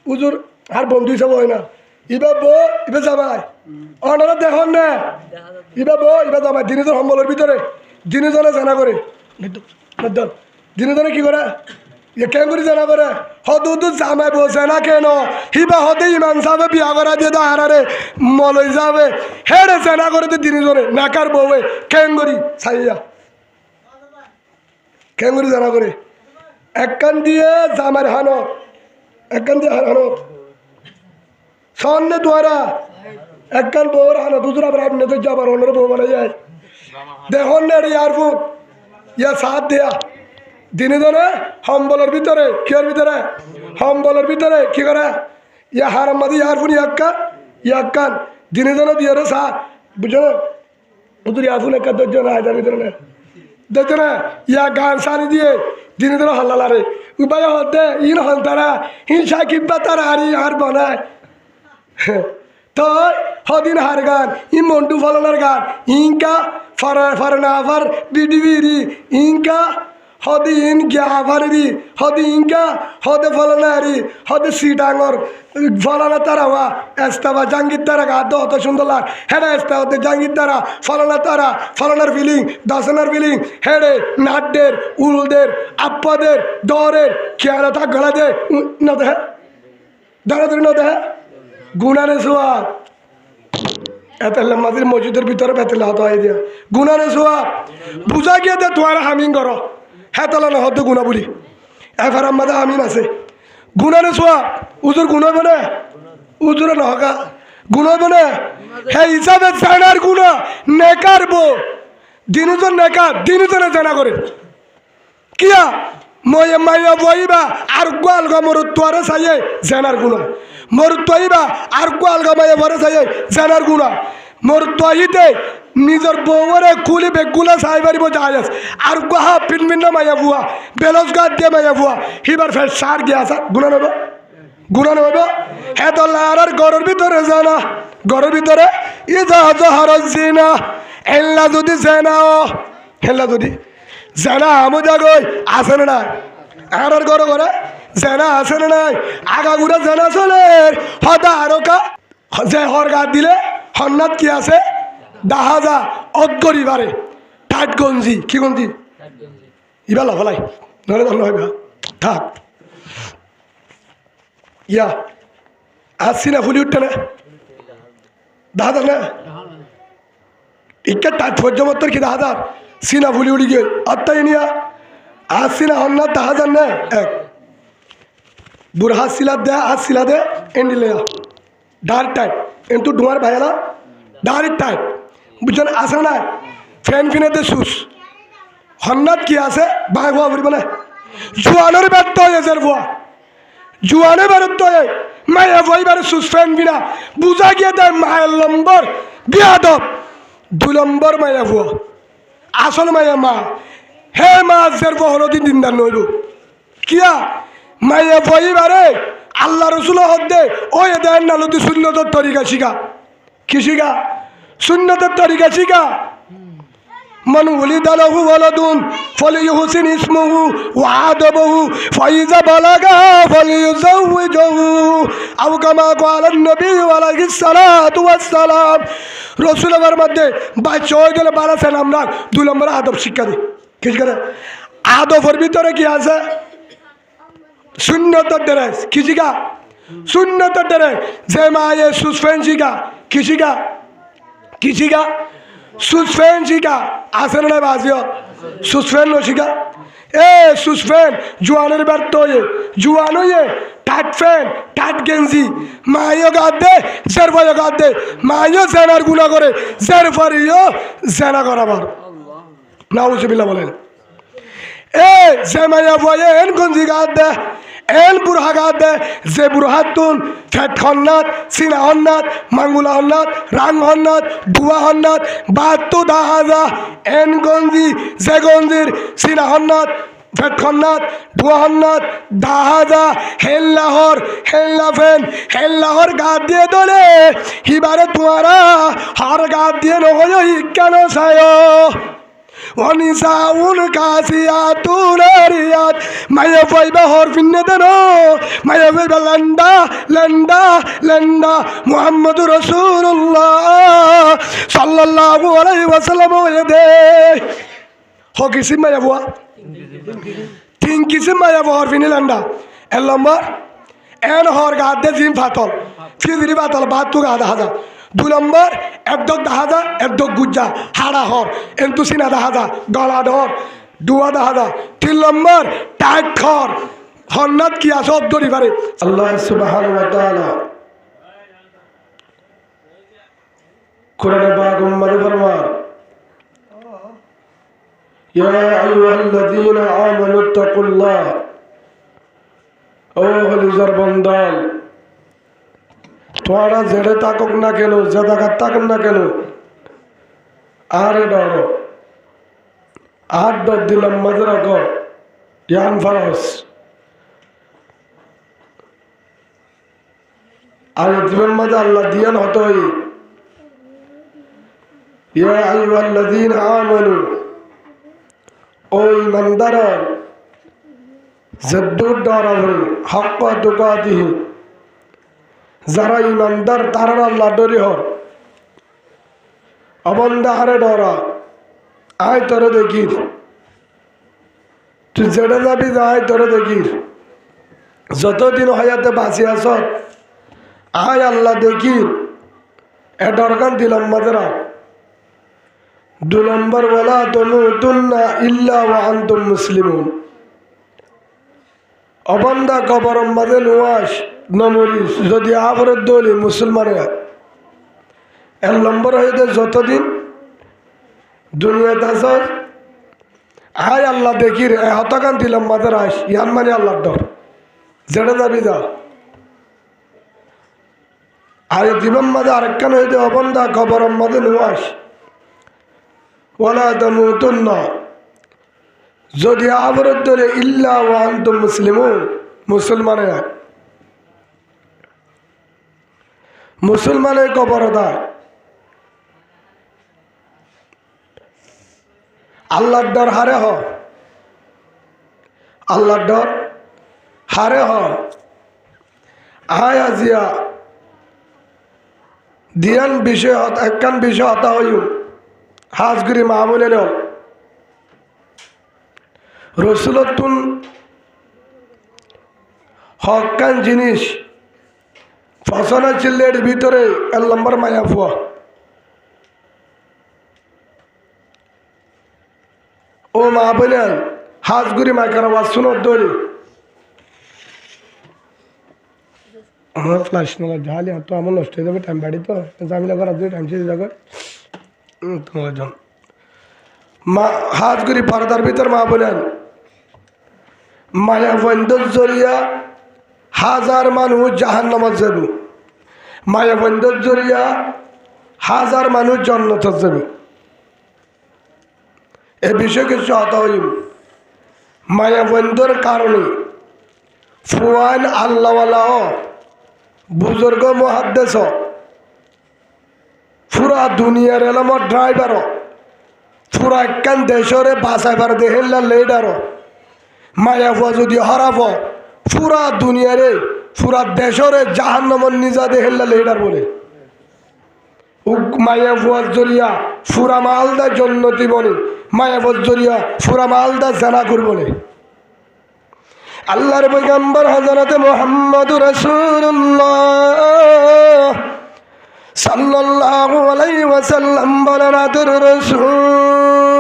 উজুর আর বন্ধু হিসাবে হয় না ইবা বো ইবা জামাই অনারা দেখুন না ইবা বো ইবা জামাই দিনজন সম্বলের ভিতরে দিনজনে জানা করে দিনজনে কি করে কেন করে জানা করে হদু জামাই বসে না কেন হিবা হদে ইমান সাহেব বিয়া করা দিয়ে দাঁড়ারে মলই যাবে হেড়ে জানা করে তো দিনজনে নাকার বউয়ে কেন করি সাইয়া কেন করে জানা করে এক কান দিয়ে জামার হানো এক কান দিয়ে হানো সামনে দ্বারা এক কান বউর হানো দুজরা বরাবর নজর যাবার অন্য বউ বলে যায় দেখুন না ইয়ারফোন ইয়া সাথ দেয়া দিনে দিনে সম্বলের ভিতরে কিয়ার ভিতরে সম্বলের ভিতরে কি করে ইয়া হারাম মাদি ইয়ারফোন ইয়াক্কান দিনে দিনে দিয়ে রে সাথ বুঝলো উদুর ইয়ারফোন একটা ধৈর্য না এটার ভিতরে না ধৈর্য না ইয়া গান সারি দিয়ে দিনে দিনে হল্লালারে উপায় হতে ইন হল তারা হিংসা কিংবা তারা আর বানায় তো হদিন হার গান ই মন্টু ফলনার গান ইনকা ফরনাফার বিডিবিরি ইনকা হদি ইন গ্যাভারি হদি ইনকা হদে ফলনারি হদে সিটাঙ্গর ফলনা তারা হওয়া এস্তাবা জাঙ্গির তারা গা তো অত সুন্দর লাগ হেডে এস্তা হতে জাঙ্গির তারা ফলনা তারা ফলনার ফিলিং দশনার ফিলিং হেডে নাটদের উলদের আপ্পাদের দরের খেয়ালা থাক গলা দে ন দেহে ধরে ধরে ন দেহে গুনারে সোয়া এতেলে মাঝির মসজিদের ভিতরে বেতেলে হতো আই দিয়া গুনারে সোয়া বুঝা গিয়ে দে তোমার হামিং করো হ্যাঁ তাহলে না হতো গুণা বলি এফার আমাদের হামিন আছে গুনারে সোয়া উজুর গুণ হবে না উজুরে নহকা গুণ হবে না হ্যাঁ হিসাবে জানার গুণা নেকার বো দিনুজন নেকার দিনুজনে জানা করে কিয়া ময়ে মাইয়া বইবা আর গোয়াল গা মরু তোয়ারে চাইয়ে জানার গুণা মরু তৈবা আর গোয়াল গা মাইয়া ভরে চাইয়ে জানার গুণা মরু তৈতে নিজের বউরে খুলি বেগুলা চাই পারিব যায় আর গোহা পিনমিন মাইয়া বুয়া বেলজ গাছ দিয়ে মাইয়া বুয়া হিবার ফের সার গিয়া আসা গুণা নেব হে তো লার ঘরের ভিতরে জানা ঘরের ভিতরে ই জাহাজ জিনা হেল্লা যদি জেনাও হেল্লা যদি জেনা আমু জাগই আসে না আর ঘরে ঘরে জেনা আসে না নাই আগাগুড়া জেনা চলে হদা আরো কা যে হর গাছ দিলে হন্নাত কি আছে দাহাজা অগরি বারে টাইট গঞ্জি কি গঞ্জি ইবা লাফালাই নহলে ধন্য হইবা থাক ইয়া আসছি না ফুলি উঠতে না দাহাজা না ইকা টাইট পর্যমত্তর কি দাহাজার সিনা ফুলি উড়ি গিয়ে আত্মাই নিয়া আসছি না হন্নাত দাহাজার না এক বুড়হা সিলা দে আজ সিলা দে এন্ডিলে ডার টাইট কিন্তু ডুমার ভাইয়ালা ডাইরেক্ট টাইট বুঝছেন আসে না ফ্যান ফিনেতে সুস হন্নাত কি আছে ভাই ভুয়া বলব না জুয়ানোর ব্যর্থ হয়েছে ভুয়া জুয়ানে ব্যর্থ হয়ে মায়া ভাইবার সুস ফ্যান ফিনা বুঝা গিয়ে দেয় মায়ের নম্বর বিয়াদব 2 নম্বর মায়া ভুয়া আসল মায়া মা হে মা জের হলো দিন দান নইল কিয়া মায়া ভাইবারে আল্লাহ রসুল হদ্দে ওই দেন নালতি শূন্যতর তরিকা শিখা কি শিখা সুন্নতের তরিকা শিখা মান উলিদা লাহু ওয়ালাদুন ফালিয়ুহসিন ইসমুহু ওয়া আদাবহু ফাইজা বালাগা ফালিয়ুযাওওয়াজহু আও কামা ক্বালা নবী আলাইহিস সালাতু ওয়াস সালাম রাসূলের মধ্যে বাচ্চা হয়ে গেলে বাড়াছেন আমরা 2 নম্বর আদব শিক্ষা দিই কি করে আদবের ভিতরে কি আছে সুন্নতের ড্রেস কি শিখা সুন্নতের ড্রেস যে মায়ে সুসফেন শিখা কি শিখা কিসিকা সুসফেন শিখা আসে না বাজিও সুসফেন নো শিখা এ সুসফেন জুয়ানের ব্যর্থ হয়ে জুয়ান হয়ে টাট ফ্যান টাট গেঞ্জি মাইও গাদ দে জের ভাইও গাদ দে মাইও জেনার গুণা করে জের ফারিও জেনা করাবার নাউজুবিল্লাহ বলেন এ যে মাইয়া বয়ে এন গঞ্জি গাদ দে এন বুড়হা গাদ দে যে বুড়হাতুন ফেট হন্নাত সিনা হন্নাত মাঙ্গুলা হন্নাত রাং হন্নাত ডুয়া হন্নাত বাহাত্তু দাহাজা এন গঞ্জি যে গঞ্জির সিনা হন্নাত ফেট হন্নাত ডুয়া হন্নাত দাহাজা হেল্লাহর হেল্লাফেন হেল্লাহর গাদ দিয়ে দলে হিবারে তোমারা হার গাদ দিয়ে নয় কেন চায় ওয়ানিসাউন কাসিয়াতুন আরিয়াত মায়া ফাইবা হরফিন দেন মায়া ফাইবা লন্ডা লন্ডা লন্ডা মুহাম্মদুর রাসূলুল্লাহ সাল্লাল্লাহু আলাইহি ওয়াসাল্লাম ওয়াদে হ কিসিম মায়া বুয়া তিন কিসিম মায়া বুয়া হরফিন লন্ডা এল নম্বর এন হর গাদে জিম ফাতল ফিজরি ফাতল বাত তু গাদা হাজা 2 নম্বর একদক দাহাজা একদক গুজ্জা হাড়া হর এন্তুসিনা দাহাজা গলা ডর ডুয়া দাহাজা 3 নম্বর টাইট খর হন্নাত কি আসত দরি পারে আল্লাহ সুবহানাহু ওয়া তাআলা কোরআনে পাক উম্মতে ফরমান ইয়া আইয়ুহাল্লাযীনা আমানু তাকুল্লাহ ও হলিজার বন্দাল তোরা জেড়ে থাকুক না কেন যে জায়গা থাকুক না কেন আরে ডর আর ডর দিলাম মাঝে রাখো ইয়ান ফারস আর জীবন মাঝে আল্লাহ দিয়ান হতই ইয়া আইয়ুহাল্লাযীনা আমানু ও ইমানদার জদ্দুর ডরাবরি হক্ক তুকাতিহি যারা ইমানদার তারা আল্লাহ ডরি হর অবন্দা হারে ডরা আয় তোরে দেখির তুই যেটা যাবি আয় তোরে দেখির যতদিন হায়াতে বাঁচি আস আয় আল্লাহ দেখির এ ডরকান দিলাম মাদেরা 2 নম্বর ওয়ালা তামুতুন্না ইল্লা ওয়া আনতুম মুসলিমুন অবন্দা কবর মাঝে নুয়াস নমরিস যদি আবরত দলি মুসলমানে 1 নম্বর হইতে যতদিন দুনিয়াতে আস আয় আল্লাহ দেখির হতকান দিলাম মাদের আস ইয়ান মানে আল্লাহর ডর যেটা যাবি যা আর জীবন মাঝে আরেকখান হইতে অবন্দা কবর মাঝে নুয়াস ওয়ালা তামুতুন্না যদি আবরত দলে ইল্লা ওয়া আনতুম মুসলিমুন মুসলমানের কবর দেয় আল্লাহর ডর হারে হ আল্লাহর ডর হারে হ আয় আজিয়া দিয়ান বিষয় একখান বিষয় হতা হইউ হাজগুড়ি মাহমুলে নেও রসুলতুন হকান জিনিস ফসনা চিল্লের ভিতরে 1 নম্বর মায়া ফুয়া ও মা বোনেন হাজগুড়ি মাইকার আওয়াজ শুনো দলি আমার ফ্লাশ নলা ঝালি তো আমার নষ্ট হয়ে যাবে টাইম বাড়ি তো জামিলা করার জন্য টাইম শেষ যাবে তোমার জন্য মা হাজগুড়ি পর্দার ভিতর মা বোনেন মায়া বন্ধর জরিয়া 1000 মানুষ জাহান্নামত যাব মায়া বন্ধর জরিয়া 1000 মানুষ জান্নাতে যাবে এ বিষয়ে কিছু হতা হইম মায়া বন্ধর কারণে ফুয়ান আল্লাহওয়ালা বুজুর্গ মুহাদ্দিস পুরা দুনিয়ার এলামত ড্রাইভার পুরা একখান দেশরে বাঁচাইবার দেহেল্লা লেডার মায়া ফুয়া যদি হরাব পুরা দুনিয়ারে পুরা দেশরে জাহান্নামর নিজা দেহেল্লা লেডার বলে মায়া ফুয়ার জরিয়া পুরা মালদা জন্নতি বলে মায়া ফুয়ার জরিয়া পুরা মালদা জানাকুর বলে আল্লাহর পয়গম্বর হযরতে মুহাম্মদুর রাসূলুল্লাহ সাল্লাল্লাহু আলাইহি ওয়াসাল্লাম বলেন আদর রাসূল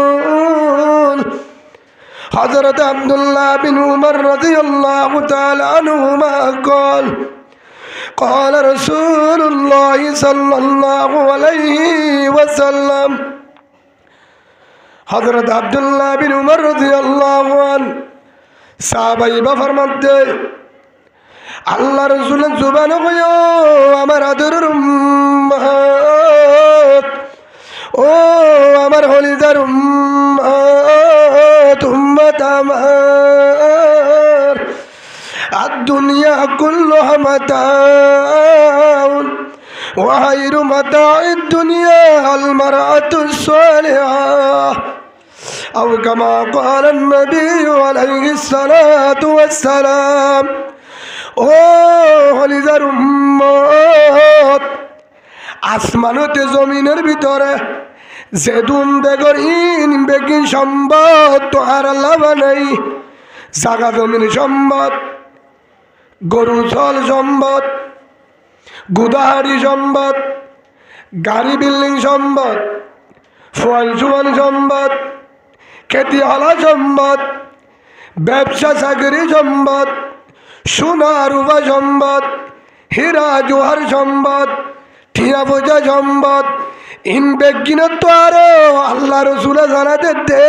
হযরত আব্দুল্লাহ বিন উমর রাদিয়াল্লাহু তাআলা আনহুমা قال قال رسول الله صلى الله عليه وسلم হযরত আব্দুল্লাহ বিন উমর রাদিয়াল্লাহু আনহু সাহাবাই বা ফরমাতে আল্লাহ রাসূলের জবানে কইও আমার আদরের উম্মত ও আমার হলিজার উম্মত উম্মত আমার الدنيا كلها متاع وخير متاع الدنيا المرأة الصالحة আও কামা ক্বালান নবী আলাইহিস সালাতু ওয়াস সালাম। ও হলিদার উম্মত, আসমানতে জমিনের ভিতরে যেদুন বেগর ইন বেগিন সম্পদ তো আর আল্লাহ বানাই। জাগা জমিন সম্পদ, গরু ছল সম্পদ, গুদাহারি সম্পদ, গাড়ি বিল্ডিং সম্পদ, ফল সুয়ান সম্পদ, খেতি হলা সম্পদ, ব্যবসা চাকরি সম্পদ, সোনা রূপা সম্পদ, হীরা জোহার সম্পদ, ঠিয়া বোঝা সম্পদ। ইন বেগিনত আরো আল্লাহ রসুলে জানাতে দে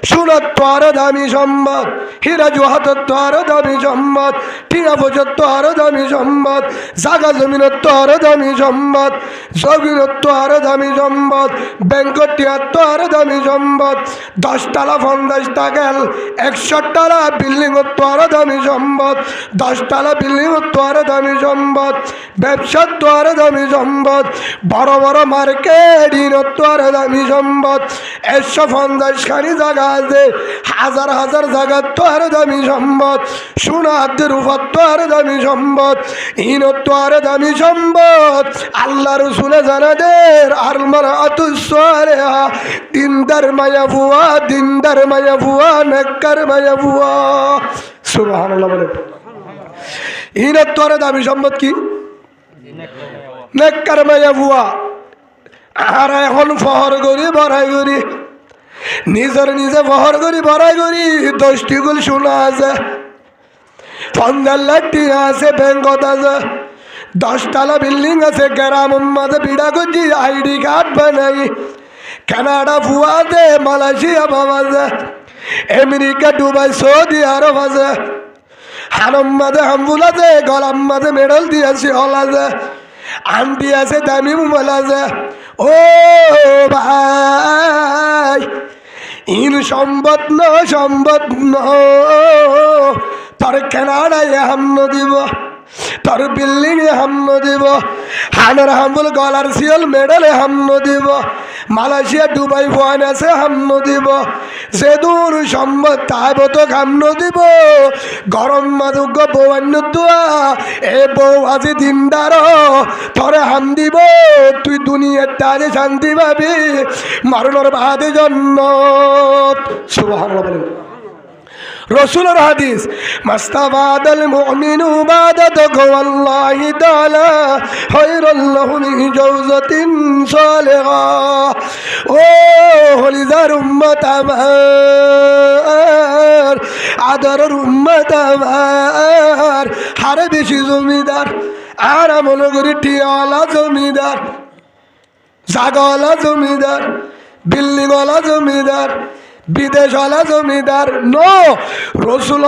সোনাত আরো দামি সম্পদ, হীরা জোহাত আরো দামি সম্পদ, ঠিয়া বোঝাত আরো দামি সম্পদ, জাগা জমিনত আরো দামি সম্পদ, জমিনত আরো দামি সম্পদ, ব্যাংকত টিয়াত আরো দামি সম্পদ, 10 তলা 50 টাকাল 100 তলা বিল্ডিং আরো দামি সম্পদ, 10 তলা বিল্ডিং আরো দামি সম্পদ, ব্যবসার তো আরো দামি সম্পদ, বড় বড় মার্কেট আরো দামি সম্পদ, 150 খানি জায়গা আছে, হাজার হাজার জায়গা তো আরো দামি সম্পদ, সোনাদের উপর তো আরো দামি সম্পদ, ইনত আরো দামি সম্পদ। আল্লাহ রসুলে জানাদের আর মারাতুসসালিহা, দিনদার মায়া বুয়া, দিনদার মায়া বুয়া, নেককার মায়া বুয়া। সুবহানাল্লাহ বলে। ইনত আরো দামি সম্পদ কি? নেককার মায়া বুয়া। আর এখন ফহর করি বড়াই করি, নিজের নিজে ফহর করি বড়াই করি, 10টি গুল শোনা আছে, 50 লাখ টিয়া আছে, ব্যাংকত আছে, 10 তলা বিল্ডিং আছে, গ্রাম মাঝে বিড়া করছি, আইডি কার্ড বানাই, কানাডা ফুয়া আছে, মালয়েশিয়া বাবা আছে, আমেরিকা দুবাই সৌদি আরব আছে, হানম মাঝে হাম্বুল আছে, গলাম মাঝে মেডেল দিয়েছি হল আছে, আন্টি আছে, দামি মোবাইল আছে। ও ভাই, ইন সম্পদ ন সম্পদ ন, তোর কেনাডায় হামন দিব, তোর বিল্ডিং এ হামন দিব, হানের হাম্বুল গলার সিয়ল মেডেলে হামন দিব, মালয়েশিয়া দুবাই ফোয়ান আছে হামন দিব, যে দূর সম্পদ তাইব তো হামন দিব। গরম মাদুগ্য বৌয়ান্য দোয়া, এ বউ আজি দিনদার তোরে হাম দিব, তুই দুনিয়ার তাজে শান্তি পাবি, মরণের বাদে জন্নত। সুবহানাল্লাহ বলেন। রসুলের হাদিস, মাস্তাবাদাল মুমিনু বাদা তাকওয়াল্লাহি তাআলা খায়রুল লাহু মিন জাওজাতিন সালিহা। ও হলিদার উম্মত আমার, আদরের উম্মত আমার, হারে বেশি জমিদার আর মনে করি টিয়ালা জমিদার, জাগাওয়ালা জমিদার, বিল্ডিংওয়ালা জমিদার, বিদেশওয়ালা জমিদার নো, রসুল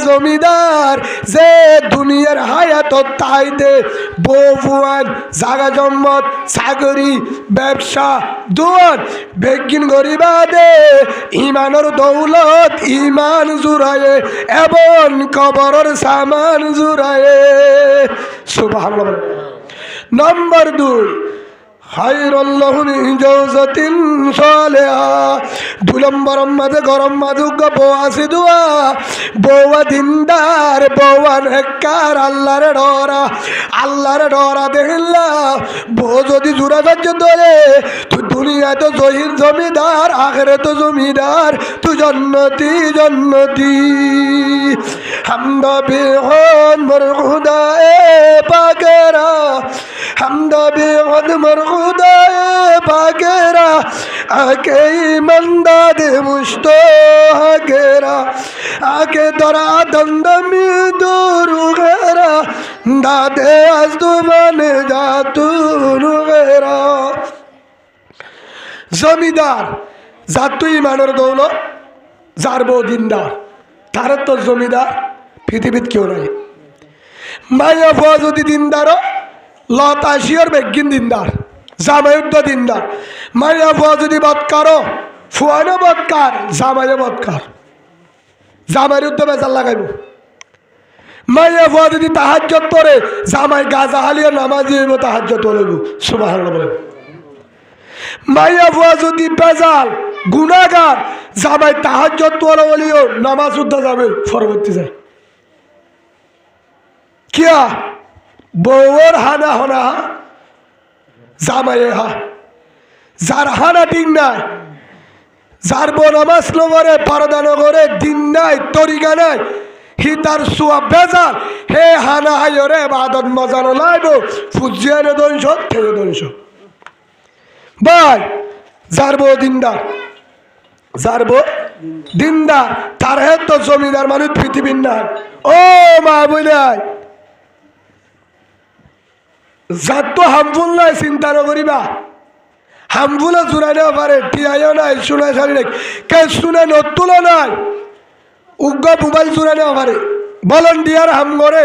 জমিদার যে দুনিয়ার হায়াত তাইতে বউয়ান, জাগা জম্মত, চাকরি, ব্যবসা, দোয়ান বেগিন গরিবাদে ইমানের দৌলত ইমান জুড়ায়ে এবং কবরের সামান জুড়ায়ে। সুবহানাল্লাহ। নম্বর 2, খায়রুল লাহু মিন জাওজাতিন সালিহা। 2 নম্বর মাঝে গরম মাদুগ বউ আছে দোয়া, বউয়া দিনদার, বউয়া নেককার, আল্লাহর ডরা, আল্লাহর ডরা দেখলা। বউ যদি জোড়া কাজ ধরে, তুই দুনিয়ায় তো জহির জমিদার, আখেরে তো জমিদার, তুই জন্নতি জন্নতি। হামদা বেহন মর খুদায়ে পাকেরা, হামদা বেহন মর খুদায়ে পাকেরা, আকে ইমানদাদে মুশতাকেরা, আকে দরা দন্দমি দুরুগেরা, দাদে আজ তুমানে জাতুরুগেরা। জমিদার যার তুই ইমানের দৌলত, যার বউ দিনদার, তার তো জমিদার পৃথিবীত কেউ নাই। মাইয়া ফুয়া যদি দিনদার, লতাশিয়র বেগিন দিনদার, জামাইউদ্দ দিনদার। মাইয়া ফুয়া যদি বৎকার, ফুয়ানো বৎকার, জামাইও বৎকার, জামাইয়ের উদ্দ বেজার লাগাইব। মাইয়া ফুয়া যদি তাহাজ্জুদ পড়ে, জামাই গাজা হালিয়ে নামাজি হইব, তাহাজ্জুদ পড়ব। সুবহানাল্লাহ বলেন। মাইয়া ফুয়া যদি বেজাল গুনাহগার জামাই তাহাজ্জুদ তোলা বলিও নামাজ উদ্ধা যাবে পরবর্তী যায় কিয়া বউর হানা হনা জামাইয়ে হা যার হানা ঠিক নাই যার বউ নামাজ নগরে পর্দা নগরে দিন নাই তরিকা নাই হি তার সুয়া বেজাল হে হানা হাইরে বাদত মজানো লাইব ফুজিয়ানে দংশ থেকে দংশ ভাই যার বউ দিনদার যার বউ দিনদার তার হে তো জমিদার মানুষ পৃথিবীর নাই ও মা বইলাই যার তো হামফুল নাই চিন্তা নকরিবা হামফুলে জোড়াই নেওয়া পারে টিয়াইও নাই শুনাই সারি নাই কে শুনে নতুনও নাই উগ্র মোবাইল জোড়াই নেওয়া পারে ভলান্টিয়ার হাম করে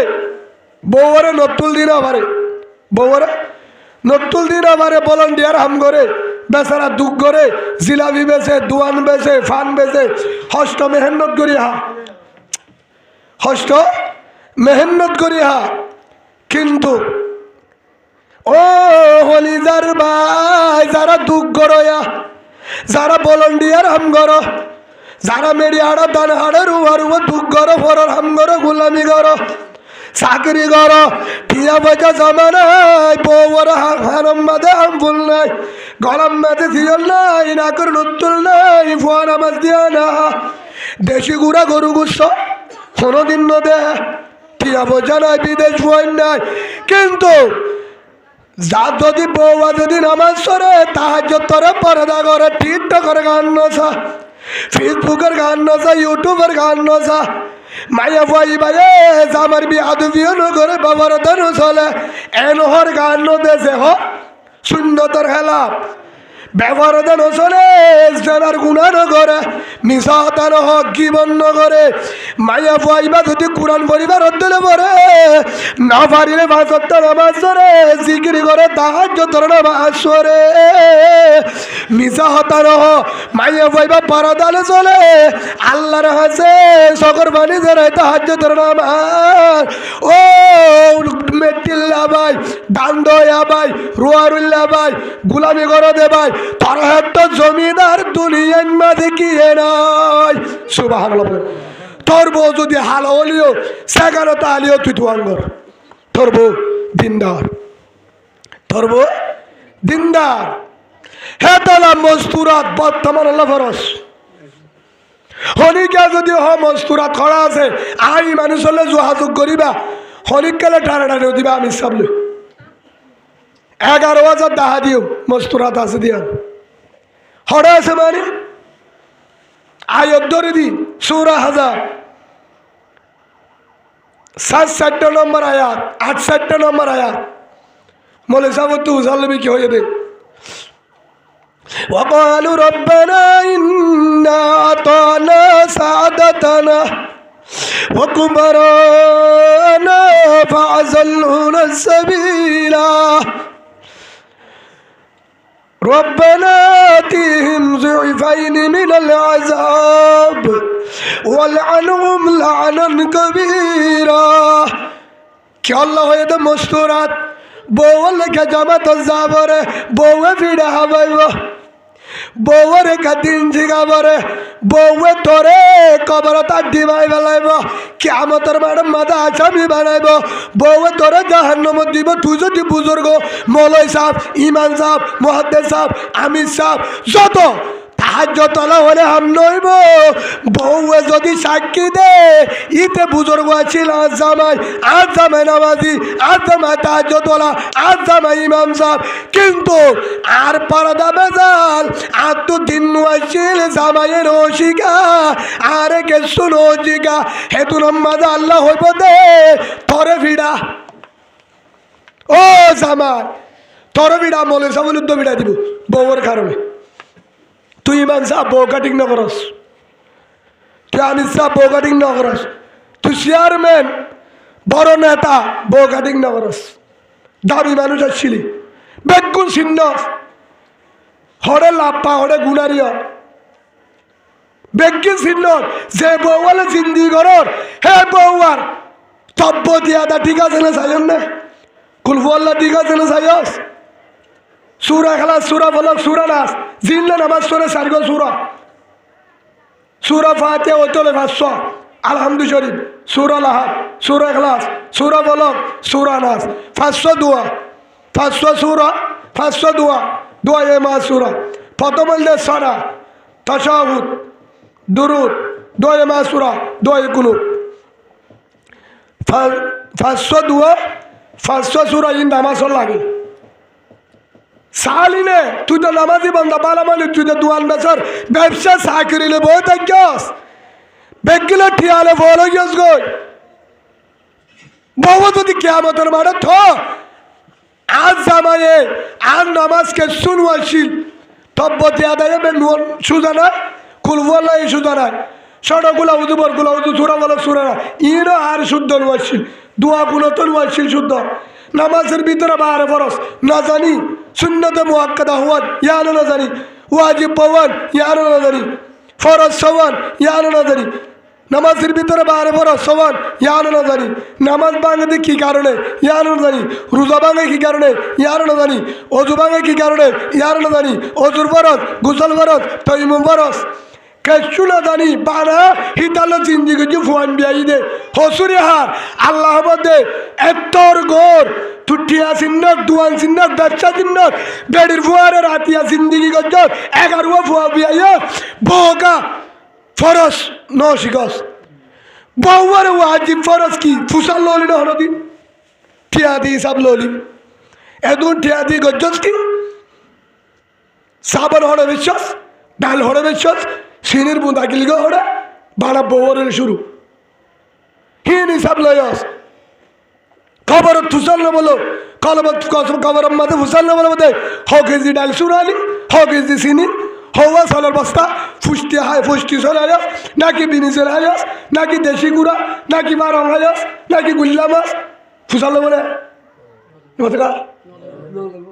বউরে নতুল দিনও পারে বউরে নতুল দিনও পারে ভলান্টিয়ার হাম করে বেচারা দুঃখ করে জিলাপি বেচে দোয়ান বেচে ফান বেচে হস্ত মেহনত করি হা হস্ত মেহনত করি হা কিন্তু ও হলিজার ভাই যারা দুঃখ করয়া যারা ভলান্টিয়ার হাম করো যারা মেডিয়াড়া দান হাড়ে রুয়া রুয়া দুঃখ করো ফরর হাম করো গোলামি করো চাকরি করো টিয়া পয়সা জমা নাই বউর হারম মাঝে হাম ফুল নাই গরম মাঝে ঝিয়ল নাই নাকের নতুল নাই ফুয়া নামাজ দিয়া না দেশি গুড়া গরু গুচ্ছ কোনোদিন ন দে টিয়া পয়সা নাই বিদেশ ফুয়াই নাই কিন্তু যা যদি বউয়া যদি নামাজ পড়ে তাহাজ্জুদ করে পর্দা করে টিকটকের গান নচা ফেসবুকের গান নচা ইউটিউবের গান নচা মাইয়া ফুয়াই বাইয়ে জামার বিয়াদু বিয়ে নগরে বাবার ধনু চলে এনহর গান নদেছে হ সুন্দর খেলা ব্যবহার দেন চলে জানার গুণা নগরে মিশা হতানো হক জীবন নগরে মাইয়া ফুয়াইবা যদি কোরআন পরিবার দিলে পরে না পারিলে ভাষত্ব নামাজ ধরে জিকিরি করে তাহাজ্জুদ নামাজ পড়ে মিশা হতানো হ মাইয়া ফুয়াইবা পরদালে চলে আল্লাহর হাসে সকর বাণী ধরে তাহাজ্জুদ নামাজ ও মেটিল্লা ভাই দান্দয়া ভাই রুয়ারুল্লা ভাই গুলামি করে দে ভাই তার তো জমিদার দুনিয়ার মাঝে গিয়ে নাই সুবহানাল্লাহ তোর বউ যদি হাল হলিও সেখানে তাহলেও তুই তুয়াঙ্গর তোর বউ দিনদার তোর বউ দিনদার হে তালা মস্তুরাত বর্তমান আল্লাহ ফরস হনিকা যদি হ মস্তুরাত করা আছে আই মানুষ হলে যোগাযোগ করিবা হনিক কালে টানাটানি দিবা আমি সাবলে 11,000 দাহা দিও মস্তুরাত আছে দিয়া হরে আছে মানে আয়ত ধরে দি 16,000 7 নম্বর আয়াত 68 নম্বর আয়াত মলে সাহেব তো উজালবি কি হয়ে দে وقالوا ربنا إنا أطعنا سادتنا وكبرانا فأضلونا السبيل ربنا آتهم ضعفين من العذاب والعنهم لعنا كبيرا কি আল্লাহ হয়ে মস্তুরাত বউ লেখা জামাত যাবরে বউ ফিরে হাবাইব বউর দিন জিগাবরে বউ তোরে কবর তার দিবাই বেলাইব কিয়ামতের মাঠে মাথা আসামি বানাইব বউ তোরে জাহান্নাম দিব তুই যদি বুজুর্গ মৌলাই সাহেব ইমাম সাহেব মুহাদ্দিস সাহেব আমির সাহেব যত তাহাজ্জুদ তোলা হলে হাম নইব বউ যদি সাক্ষী দে ইতে বুজুর্গ ছিল আজ জামাই নামাজি আজ জামাই তাহাজ্জুদ তোলা আজ জামাই ইমাম সাহেব কিন্তু আর পর্দা বেজাল আর তো দিন আসছিল জামাইয়ের ওশিকা আর কিছু নজিকা হেতু নামাজ আল্লাহ হইব দে তরে ভিড়া ও জামাই তরে ভিড়া মলে সামনে তো ভিড়া দিব বউর কারণে তুই ইমাম সাহেব বউ কাটিং না করস তুই আমির সাহেব বউ কাটিং না করস তুই চেয়ারম্যান বড় নেতা বউ কাটিং না করস দামি মানুষ আসছিলি বেগুন চিহ্ন হরে লাপ্পা হরে গুণারিয়া বেগুন চিহ্ন যে বউ বলে জিন্দি করর হে বউ আর তব্য দিয়া দা ঠিক আছে না চাইন না কুলফু আল্লাহ ঠিক আছে না চাইস সূরা ইখলাস, সূরা ফালাক, সূরা নাস, জিনলে নামাজ পড়ে সারগো সূরা, সূরা ফাতিহা ওতলে 500, আলহামদু শরীফ, সূরা লাহাব, সূরা ইখলাস, সূরা ফালাক, সূরা নাস, 500 দোয়া, 500 সূরা, 500 দোয়া, দোয়া মা সূরা। প্রথম হইলে সানা, তাশাহুদ, দুরুদ, দোয়া মা সূরা, দোয়া কুনুত, 500 দোয়া, 500 সূরা ইন নামাজ লাগে। সালিনে তুই তো নামাজি বন্ধা বালা মানে তুই তো দোয়ান বেচার ব্যবসা চাকরিলে বই থাকস বেগিলে ঠিয়ালে বলে গেছ গই বাবা যদি কিয়ামতের মাঠে থ আজ জামায়ে আর নামাজকে শুনওয়াছিল তব্বতি আদায়ে বে নুন সুজানা কুলওয়ালা এই সুজানা সড়গুলা উজুবর গুলা উজু সুরা বলো সুরা না ইনো আর শুদ্ধ নওয়াছিল দোয়া গুলো তো নওয়াছিল শুদ্ধ নামাজের ভিতরে বারে ফরজ না জানি সুন্নতে মুআক্কাদা হওয়ান ইয়ানো না জানি ওয়াজিব পাওয়ান ইয়ানো না জানি ফরজ সওয়ান ইয়ানো না জানি নামাজের ভিতরে বারে ফরজ সওয়ান ইয়ানো না জানি নামাজ ভাঙে কি কারণে ইয়ানো না জানি রোজা ভাঙে কি কারণে ইয়ানো না জানি ওযু ভাঙে কি কারণে ইয়ানো না জানি ওযুর ফরজ গোসল ফরজ তায়াম্মুম ফরজ কেসু না জানি বানা হিতালো জিন্দিগি যে ফুয়ান বিয়াই দে হসুরি হার আল্লাহ মধ্যে এত্তর গোর তুটিয়া সিন্নত দুয়ান সিন্নত ব্যবসা সিন্নত বেড়ির ফুয়ারে রাতিয়া জিন্দিগি গজ্জর 11 ফুয়া বিয়াই বোকা ফরস নশিগস বউয়ার ওয়াজিব ফরস কি ফুসাল ললি না হরদি ঠিয়া দি সব ললি এদুন ঠিয়া দি গজ্জস কি সাবন হড়ে বিশ্বাস ডাল হড়ে বিশ্বাস সিনের বুঁদা কিলিগে হড়ে বাড়া বউরের শুরু হিন হিসাব লয়স খবর ফুসাল না বলো কলবত কসম খবর মাঝে ফুসাল না বলো বোধ হ কেজি ডাল সুরালি হ কেজি চিনি হওয়া সালের বস্তা ফুষ্টি হায় ফুষ্টি চলে আয়াস নাকি বিনি চলে আয়াস নাকি দেশি গুড়া নাকি বারং আয়াস নাকি গুল্লা মাছ ফুসাল বলে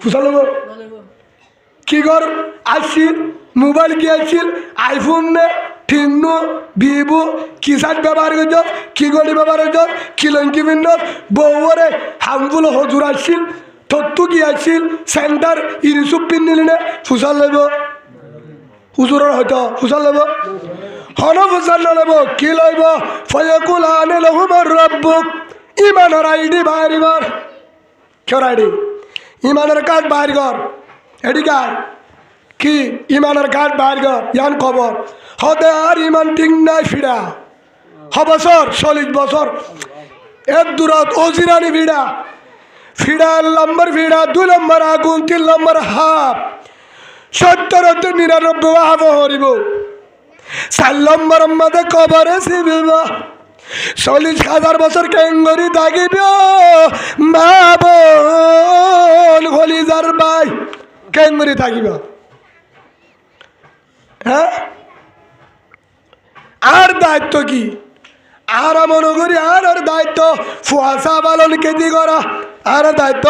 ফুসাল কি কর আসছিল মোবাইল কি আসছিল আইফোন নে ঠিকনো ভিভো কি সাইট ব্যবহার করছ কি গড়ি ব্যবহার করছ কি লঙ্কি পিন্ধ বউরে হামফুল হজুর আসছিল তত্তু কি আসছিল সেন্টার ইরিসুপ পিন্ধিলি নে ফুসাল লইব হুজুরের হয়তো ফুসাল লইব হন ফুসাল নলইব কি লইব ফয়কুল আনে লহুমার রব্বুক ইমানের আইডি বাড়িবার কেউ আইডি ইমানের কার্ড বাইর কর এডি কার্ড কি ইমানের কার্ড বাইর কর ইয়ান খবর হতে আর ইমান ঠিক নাই ফিরা বছর 40 বছর এক দূরত অজিরানি ফিরা ফিরা 1 নম্বর ফিরা 2 নম্বর আগুন 3 নম্বর হাফ 70 99 হাফ হরিব 4 নম্বর মধ্যে কবরে শিবিব 40,000 বছর কেঙ্গরি থাকিব মা বোন হলিজার ভাই কেঙ্গরি থাকিব হ্যাঁ আর দায়িত্ব কি আর মনে করি আর দায়িত্ব ফুয়াশা পালন খেতি করা আর দায়িত্ব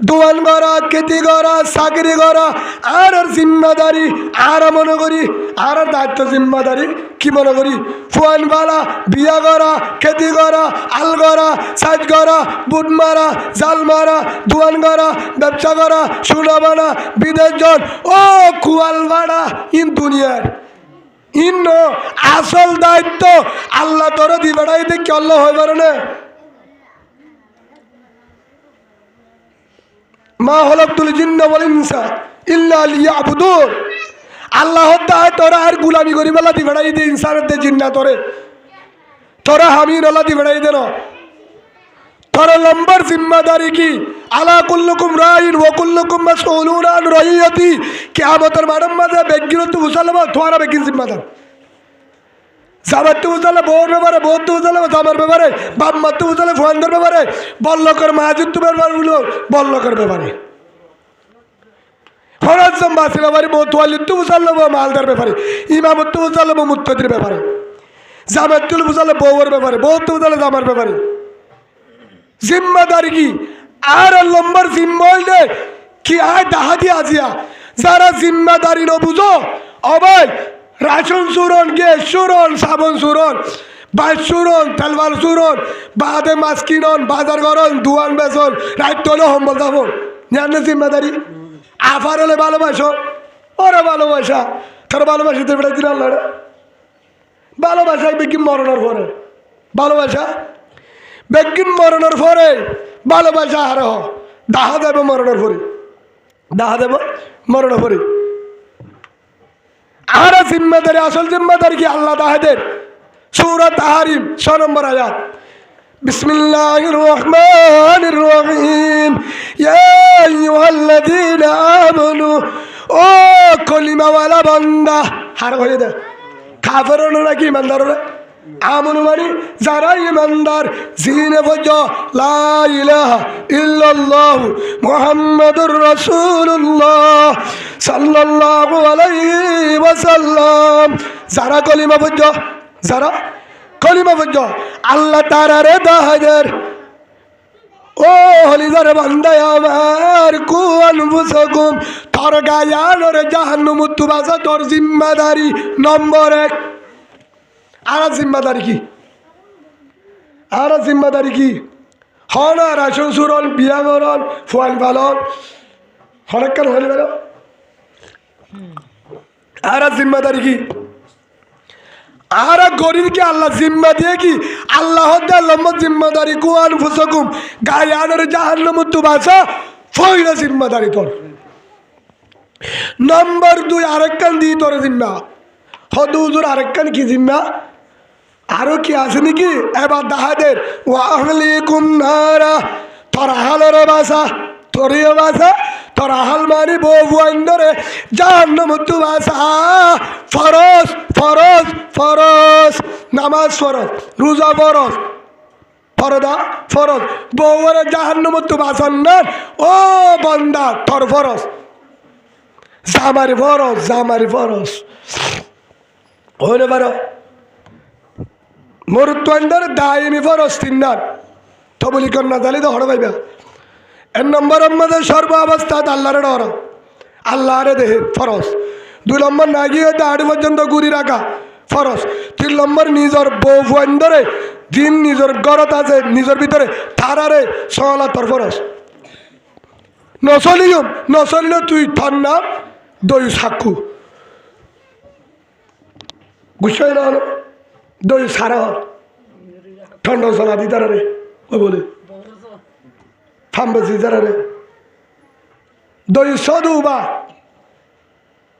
দোয়ান করা খেতি করা চাকরি করা আর জিম্মাদারি আর মনে করি আর দায়িত্ব জিম্মাদারি কি মনে করি ফুয়ান পালা বিয়া করা খেতি করা আল করা সাজ করা বুট মারা জাল মারা দোয়ান করা ব্যবসা করা সোনা বানা বিদেশ জন ও কুয়াল বাড়া ইন দুনিয়ার ইন্ন আসল দায়িত্ব আল্লাহ তোর দিবেড়াইতে কি আল্লাহ হয়ে পারে না মা হলাকুল জিন্না ওয়াল ইনসা ইল্লা লিয়াবুদুন আল্লাহ তাআলা তোরা আর গুলামি করি বলা দিবেড়াই দে ইনসানের দে জিন্না তোরে তোরা হামির আল্লাহ দিবেড়াই দে না তোর লম্বার জিম্মাদারি কি আলা কুল্লুকুম রাইন ওয়া কুল্লুকুম মাসউলুন আন রাইয়াতি কিয়ামতের মাঠের মাঝে বেগিরত মুসলমান তোরা বেগিন জিম্মাদার জামাতে উজালে বউর ব্যাপারে বৌদ্ধ উজালে জামার ব্যাপারে বাপ মাতে উজালে ফুয়ানদের ব্যাপারে বল্লকর মাহাজিত্ব ব্যাপার বল্লকর ব্যাপারে ফরাজ জম্বাসির ব্যাপারে মতুয়ালিত্ব উজালে মালদার ব্যাপারে ইমামত্ব উজালে মুত্তদির ব্যাপারে জামাতুল উজালে বউর ব্যাপারে বৌদ্ধ উজালে জামার ব্যাপারে জিম্মাদারি কি আর লম্বার জিম্মাল দে কি আয় দাহাদি আজিয়া যারা জিম্মাদারি ন বুঝো অবাই রাশন সুরন গ্যাস সুরন সাবন সুরন বাইশ সুরন তেলবাল সুরন বাদে মাছ কিনন বাজার করন দুয়ান বেসন রাইত হলে হম্বল যাবন জানেন জিম্মাদারি আফার হলে ভালোবাসো, ওরা ভালোবাসা তার ভালোবাসাতে বেড়ে দিন আল্লাহ ভালোবাসা বেগিন মরণের পরে, ভালোবাসা বেগিন মরণের পরে ভালোবাসা আর দাহা দেব মরণের পরে, দাহা দেব মরণের পরে। আর জিম্মাদারি, আসল জিম্মাদারি কি আল্লাহ তাহাদের সূরা তাহরিম 6 নম্বর আয়াত। বিসমিল্লাহির রহমানির রহিম, ইয়া আইয়ুহাল্লাযীনা আমানু, ও কলিমাওয়ালা বান্দা, হার হয়ে দে কাফেররা নাকি ইমানদাররা, আমনু মানে যারা ইমানদার, জিনে বজ লা ইলাহা ইল্লাল্লাহু মুহাম্মাদুর রাসূলুল্লাহ সাল্লাল্লাহু আলাইহি ওয়াসাল্লাম, যারা কলিমা বজ, যারা কলিমা বজ আল্লাহ তাআলার দাহাদের, ও হলিদার বান্দায় আমার কু আনফুসাকুম, তোর গায়ানোর জাহান্নাম তুবাসা তোর জিম্মাদারি নম্বর 1। আর জিম্মাদারি কি, আর জিম্মাদারি কি হন রাশন সুরন বিয়া করন ফুয়ান পালন হরেকান হলে বেরো। আর জিম্মাদারি কি, আর গরিবকে আল্লাহ জিম্মা দিয়ে কি আল্লাহ জিম্মাদারি কুয়ান ফুসকুম গায়ানের জাহান্নাম তুবাসা ফয়লা জিম্মাদারি তোর। নম্বর 2 আরেকখান দি তোর জিম্মা হদুজুর, আরেকখান কি জিম্মা আরো কি আছে নাকি এবার দাহাদের ওয়াহলিকুম নারা, তোর হালের বাসা, তোরিও বাসা, তোর হাল মানি বউ আইন্দরে জাহান্নাম তুবাসা। ফরজ ফরজ ফরজ, নামাজ ফরজ, রোজা ফরজ, ফরদা ফরজ, বউরে জাহান্নাম তুবাসান না ও বান্দা তোর ফরজ, জামারি ফরজ, জামারি ফরজ হইলে পারো মরুত্বর দায়মি ফরজ 3 নার তবলি কন্যা জালি তো হড় পাইবা। 1 নম্বর আমাদের সর্ব অবস্থা আল্লাহরে ডর, আল্লাহরে দেহে ফরজ। 2 নম্বর না গিয়ে দাড়ি পর্যন্ত ঘুরি রাখা ফরজ। 3 নম্বর নিজের বউ ফুয়াইন্দরে দিন নিজের গরত আছে নিজের ভিতরে তারারে সলা তোর ফরজ। নচলিও তুই তোর নাম দই সাক্ষু গুছাই না দই সারা ঠান্ডা চলা দি তারা রে ওই বলে থামবেছি তারা রে দই সদুবা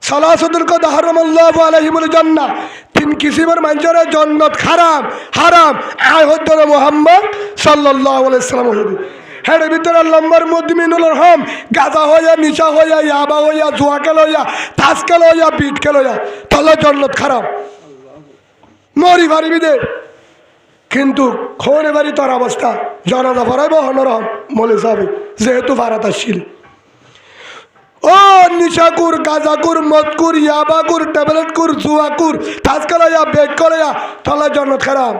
সালাসুল কদ হারামাল্লাহু আলাইহিমুল জান্নাহ, 3 কিসিমের মানুষের জান্নাত হারাম, হারাম আয় হদ্দ মুহাম্মদ সাল্লাল্লাহু আলাইহি সাল্লাম হদি। হের ভিতরে নম্বর মুদমিনুল হাম, গাঁজা হইয়া, নিশা হইয়া, ইয়াবা হইয়া, জুয়া খেল হইয়া, তাস খেল হইয়া, বিট খেল হইয়া, তাহলে জান্নাত খারাপ মরি পারিবি দে। কিন্তু খোনে বাড়ি তোর অবস্থা জনাদা ভরাইব হনরম মলে যাবে যেহেতু ভারত আসছিল। ও নিশাকুর, গাঁজাকুর, মদকুর, ইয়াবাকুর, ট্যাবলেটকুর, জুয়াকুর, তাস খেলাইয়া, বেগ করাইয়া, তাহলে জান্নাত খারাপ।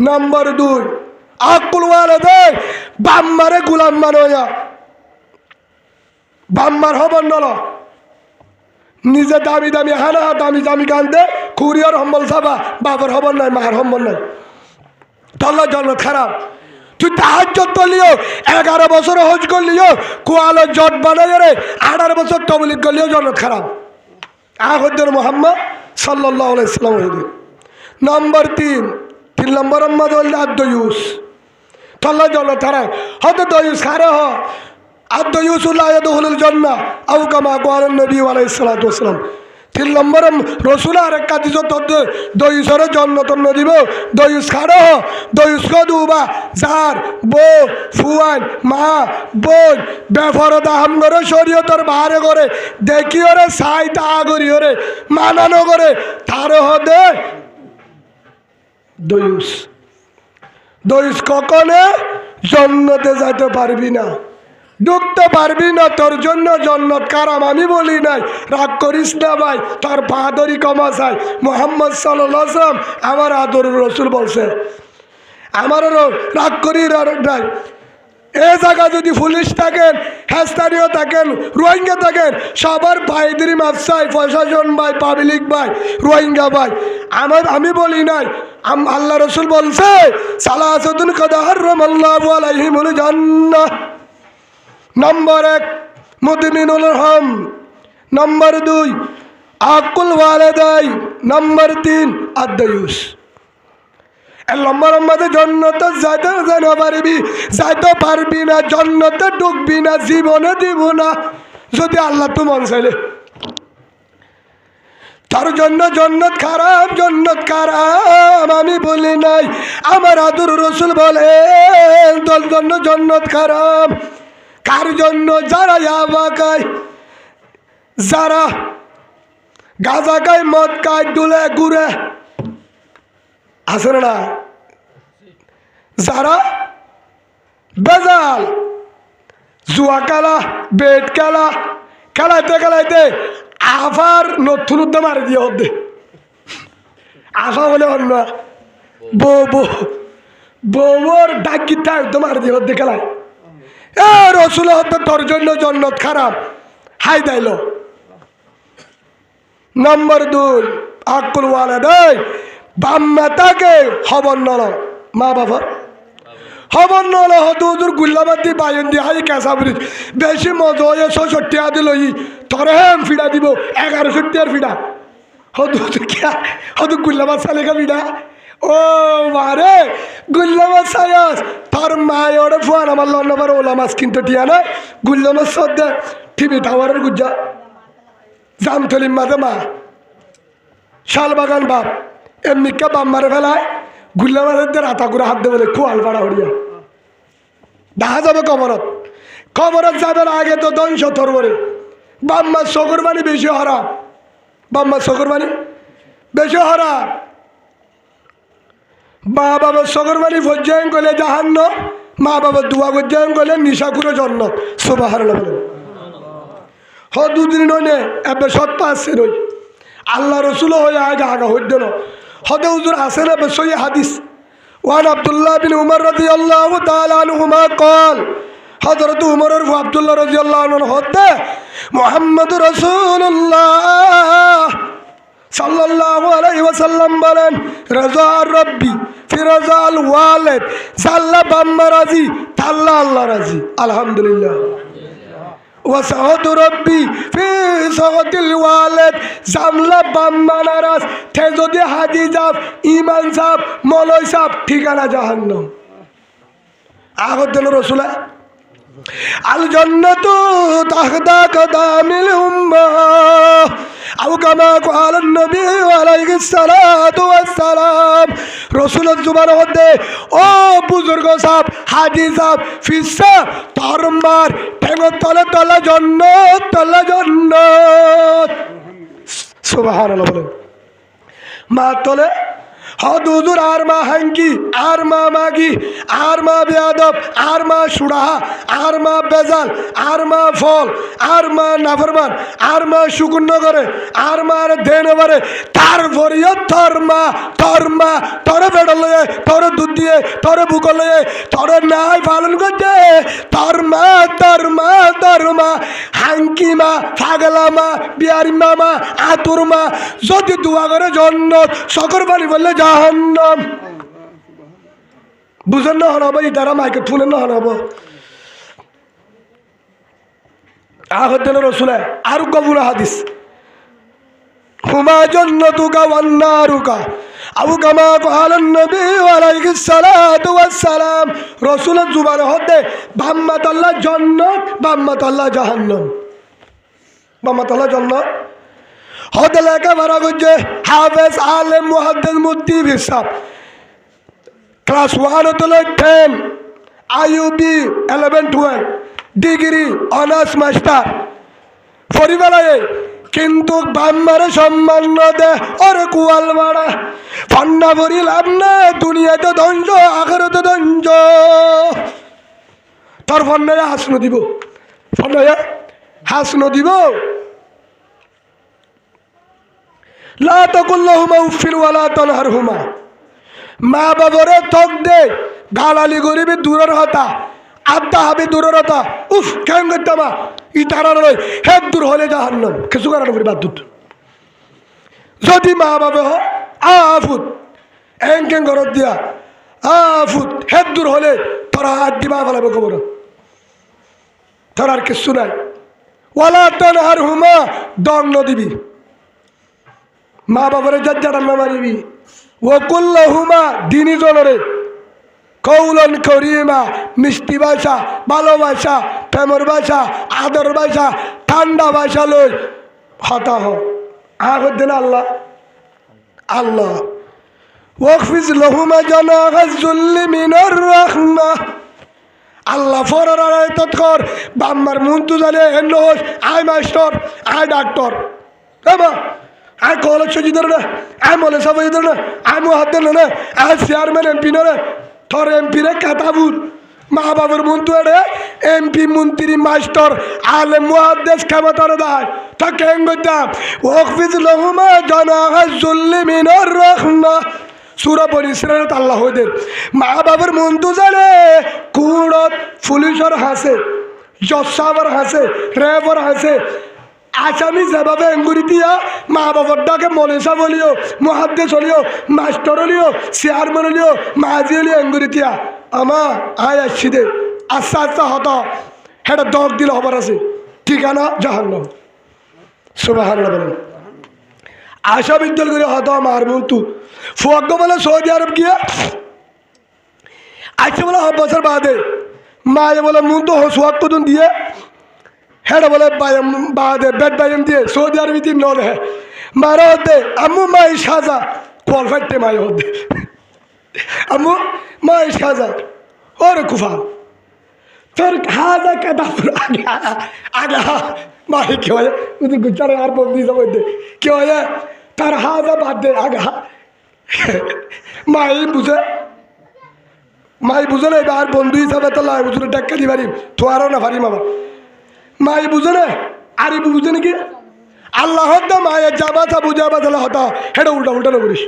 নম্বর 2 আকুল ওয়ালাদে, বাম্মারে গুলাম মানয়া, বাম্মার হবন নল নিজে দামি দামি হানা দামি দামি গান দে কুরিয়ার হম্বল সাবা, বাবার হবন নাই, মার হম্বল নাই, তাহলে জান্নাত খারাপ। তুই তাহাজ্জুদ করলিও, 11 বছর হজ করলিও, কুয়ালো জট বানাই রে 18 বছর তবলিগ করলিও জান্নাত খারাপ। আহদ্দুর মুহাম্মদ সাল্লাল্লাহু আলাইহি সাল্লাম। নম্বর 3 নম্বর আম্মাদ ওয়াল আদয়ুস, তাহলে জান্নাত খারাপ। হয়তো দয়ুস খারে হ আদয়ুস লা ইয়াদখুলুল জান্নাহ আও কামা ক্বালা নবী আলাইহিস সালাতু ওয়াস সালাম। 3 নম্বর রসুল আর এক কাজ দয়ুসরে জন্নত দিব, দয়ুস খাড়ো দয়ুস দুবা যার বউ ফুয়ান মা বোন বেফরদা হামগরে শরীয়তর বাহারে করে দেখি ওরে সাই তা করি ওরে মানানো করে তার হদে দয়ুস। দয়ুস কখনো জন্নতে যাইতে পারবি না, ঢুকতে পারবি না, তোর জন্য জন্নত কারাম আমি বলি নাই, রাগ করিস না ভাই, তোর বাহাদুরি কমা চাই। মুহাম্মদ সাল্লাল্লাহু আলাইহি ওয়াসাল্লাম আমার আদরের রসুল বলছে, আমারও রাগ করি নাই। এ জায়গা যদি পুলিশ থাকেন, হ্যাস্তানীয় থাকেন, রোহিঙ্গা থাকেন, সবার ভাইদেরই মাপ চাই, প্রশাসন ভাই, পাবলিক ভাই, রোহিঙ্গা ভাই। আমি বলি নাই, আল্লাহ রসুল বলছে সালাসাতুন কদ হারামাল্লাহু আলাইহিমুল জান্নাহ। নম্বর 1 মুদমিনুল হাম। নম্বর 2 আকুল ওয়ালিদাই। নম্বর 3 আদায়ুস। লম্বা জন্নতে যাইতে পারবি, যাইতে পারবি না, জন্নতে ঢুকবি না, জীবনে দিব না যদি আল্লাহ তো মন চাইলে। তার জন্য জন্নত খারাপ, জন্নত খারাপ আমি বলি নাই, আমার আদর রসুল বলে তোর জন্য জন্নত খারাপ। কার জন্য? যারা ইয়াবা খায়, যারা গাঁজা খায়, মদ খায়, ডুলে ঘুরে, আছে না? যারা বেজাল জুয়া খেলা, বেট খেলা, খেলাইতে খেলাইতে আফার নতুন উদ্যম মারি দিয়ে হদ্দে। আফা বলে অন্য বউর ডাক গীতা উদ্যম মারি দিয়ে হদ্দে খেলায়। এ রসুল হদ্দে তোর জন্য জন্নত খারাপ, হাই দাইল। নম্বর 2 আকুল ওয়ালিদাই। বাম্মা তাকে খবর নল, মা বাবা খবর নল। হদুর গুল্লাবাদ দি বায়ন দি হাই কেঁচা বুড়ি বেশি মজা হয়ে 600 টাকা দিল, তোরে হেম ফিডা দিব 1100 টাকার ফিডা। হদু গুল্লাবাদ চালেকা ফিডা। ও মারে গুল্লাবাদ সায়াস তোর মায় ওরে ফুয়ান আমার লন্নবার ওলা মাছ কিনতে টিয়া না গুল্লামাছ সদ্দে টিভি টাওয়ারের গুজ্জা জামতলির মাঝে মা শালবাগান বাপ এমনিকা বাপ মারে ফেলায় গুল্লা মাছের রাতা করে হাত দেবে খোয়াল পাড়া হরিয়া দেখা যাবে কবরত। কবরত যাবার আগে তো দংশ থরবরে বাম্মার চকুর বাণী বেশি হরা, বাম্মার চকুর বাণী বেশি হরা। মা বাবার চকুর বাণী পর্যায়ন করলে জাহান্ন, মা বাবার দোয়া পর্যায়ন করলে নিশা করে জন্নত। সুবহানাল্লাহ বলেন। হ দুদিন নয় এবার সত্য আসছে নই আল্লাহ রসুল হয়ে আগে আগা হইতে ন হদে হুজুর আসে না সই হাদিস। ওয়ান আব্দুল্লাহ বিন উমর রাদিয়াল্লাহু তাআলা আনহুমা قال হযরত উমরের আব্দুল্লাহ রাদিয়াল্লাহু আনহু হতে মুহাম্মদুর রাসূলুল্লাহ সাল্লাল্লাহু আলাইহি ওয়াসাল্লাম বলেন রাজা রব্বি ফি রাজাল ওয়ালিদ, আল্লাহ বাম্মা রাজি তাল্লা আল্লাহ রাজি আলহামদুলিল্লাহ। ওয়াসাহত রব্বি ফি সাহতিল ওয়ালিদ, জামলা বাম্মা নারাজ তে যদি হাজি যাব ইমান সাহেব মলয় সাহেব ঠিকানা জাহান্নাম। আগত দিন রসুলা আল জান্নাতু তাহতা কদামিল উম্মাহ আও কামা ক্বালা নবী আলাইহিস সালাতু ওয়াস সালাম। রসুলের জুবান হতে ও বুজুর্গ সাহেব হাজি সাহেব ফিসা ধর্মার ঠেঙর তলে তলা জন্নত, তলা জন্নত। সুবহানাল্লাহ বলেন। মা তলে হদুজুর আর মা হাঙ্কি, আর মা মাগি, আর মা বেয়াদব, আর মা সুড়াহা, আর মা বেজাল, আর মা ফল, আর মা নাফরমান, আর মা সুকুন্ন করে, আর মার দেন পারে, তারপরেও তোর মা তোরে বেড় লয়ে, তোরে দুধ দিয়ে, তোরে বুক লয়ে, তোরে নাই পালন করতে, তোর মা হাঙ্কি মা, ফাগলা মা, বিয়ারি মা, আতুর মা যদি দোয়া করে জন্নত, সকর বাড়ি বললে জাহান্নাম। বুঝেন না হন হবো, ইতারা মাইকে শুনেন না হন হবো। আহদ্দিন রসুলে আর কবুল হাদিস হুমা জান্নাতুকা ওয়ান নারুকা আবু কামা ক্বালান নবী আলাইহিস সালাতু ওয়াস সালাম। রসুলের জুবানে হতে বাম্মাত আল্লাহ জান্নাত, বাম্মাত আল্লাহ জাহান্নাম, বাম্মাত আল্লাহ জান্নাত হতে লেখা মারা করছে হাফেজ আলেম মুহাদ্দিস মুফতি হিসাব ক্লাস 1 হতে 10 আইউবি 11-12 ডিগ্রি অনার্স মাস্টার পরিবারে কিন্তু বাম্মারে সম্মান দে ওরে কুয়াল মারা ফন্না ভরি লাভ না, দুনিয়াতে ধ্বংস আখিরাতে ধ্বংস। তোর ফন্নায় হাসন দিব, ফন্নায় হাসন দিব। লা তাকুল লাহুমা উফিন ওয়ালা তানহারহুমা, মা বাবারে তক দে গালালি গরিবি দূরের হতা, আব্দা হাবি দূরের হতা, উফ কেন করতাম ইতারা নয় হেদ দূর হলে জাহান্নাম কিছু করানো করি বাদ। যদি মা বাবা হ আফুত এং ঘরত দিয়া আফুত হেদ দূর হলে তোরা হাত দিবা ফেলাবে কবর, তোর আর কিছু নাই। ওয়ালা তানহারহুমা দণ্ড দিবি, মা বাবারে জাজ্জাটার না মারিবি। ওয়াকুল লাহুমা দিনী জনরে কৌলন করিমা মিষ্টি ভাষা, ভালোবাসা, প্রেমর ভাষা, আদর ভাষা, ঠান্ডা ভাষা লই হতা হ আগর দেন আল্লাহ আল্লাহ। ওয়াকফিজ লাহুমা জানাহাজ যুল্লি মিনার রাহমা, আল্লাহ ফরার আয়াত কর বাম্মার মুন্তু জানে এন্নস আই মাস্টার আই ডাক্তার এমা আই কলেজ সজিদর না আই মলে সাবজিদর না আই মুহাদ্দিন না আই চেয়ারম্যান এমপি না তোর এমপি রে কাতাবুর মা বাবার মুন্তু এড়ে এমপি মন্ত্রী মাস্টার আলে মুহাদ্দিস কামাতার দায় তা কেন গদাম। ওয়াকফিজ লাহুমা জানাহাজ যুল্লি মিনার রাহমা, সূরা বনী ইসরাঈলত আল্লাহ হইদের মা বাবার মন্তু জানে কুড়ত পুলিশের হাসে, জজ সাহেবের হাসে, র্যাবের হাসে, আসামি যেভাবে এঙ্গুরি দিয়া মা বাবার ডাকে মলেসা বলিও, মুহাদ্দিস হলিও, মাস্টার হলিও, চেয়ারম্যান হলিও, মাঝি হলিও এঙ্গুরি দিয়া আমা আয় আসছি দে আস্তে আস্তে হত হেটা দগ দিলে হবার আছে ঠিকানা জাহান্নাম। সুবহানাল্লাহ বলেন। আশা বিদ্যাল করে হত আমার মন্তু ফুয়াগ্য বলে সৌদি আরব গিয়া আসছে বলে 7 বছর বাদে মায়ে বলে মন্তু সোয়াগ কদন দিয়ে হেটা বলে বাদে বেড বাইম দিয়ে সৌদি আরবি তিন নদ হ্যাঁ মারা হতে আম্মু মাই সাজা কল ফাইটে মাই হতে আম্মু মাই সাজা ওরে কুফা তোর খাজা কাটা আগা আগা মাই কি হয় ওদের গুচারে আর বন্দি যাবো কি হয় তার হাজা বাদ দে আগা মাই বুঝে মাই বুঝে না এবার বন্ধু হিসাবে তো লাই বুঝলে ডাক্কা দি পারিম তো আরও না পারিম আমার মাই বুঝে না আর বুঝে নাকি আল্লাহ হত্যা মায়ের যাবা তা বুঝা বাজালে হতা হেটা উল্টা উল্টা না করিস।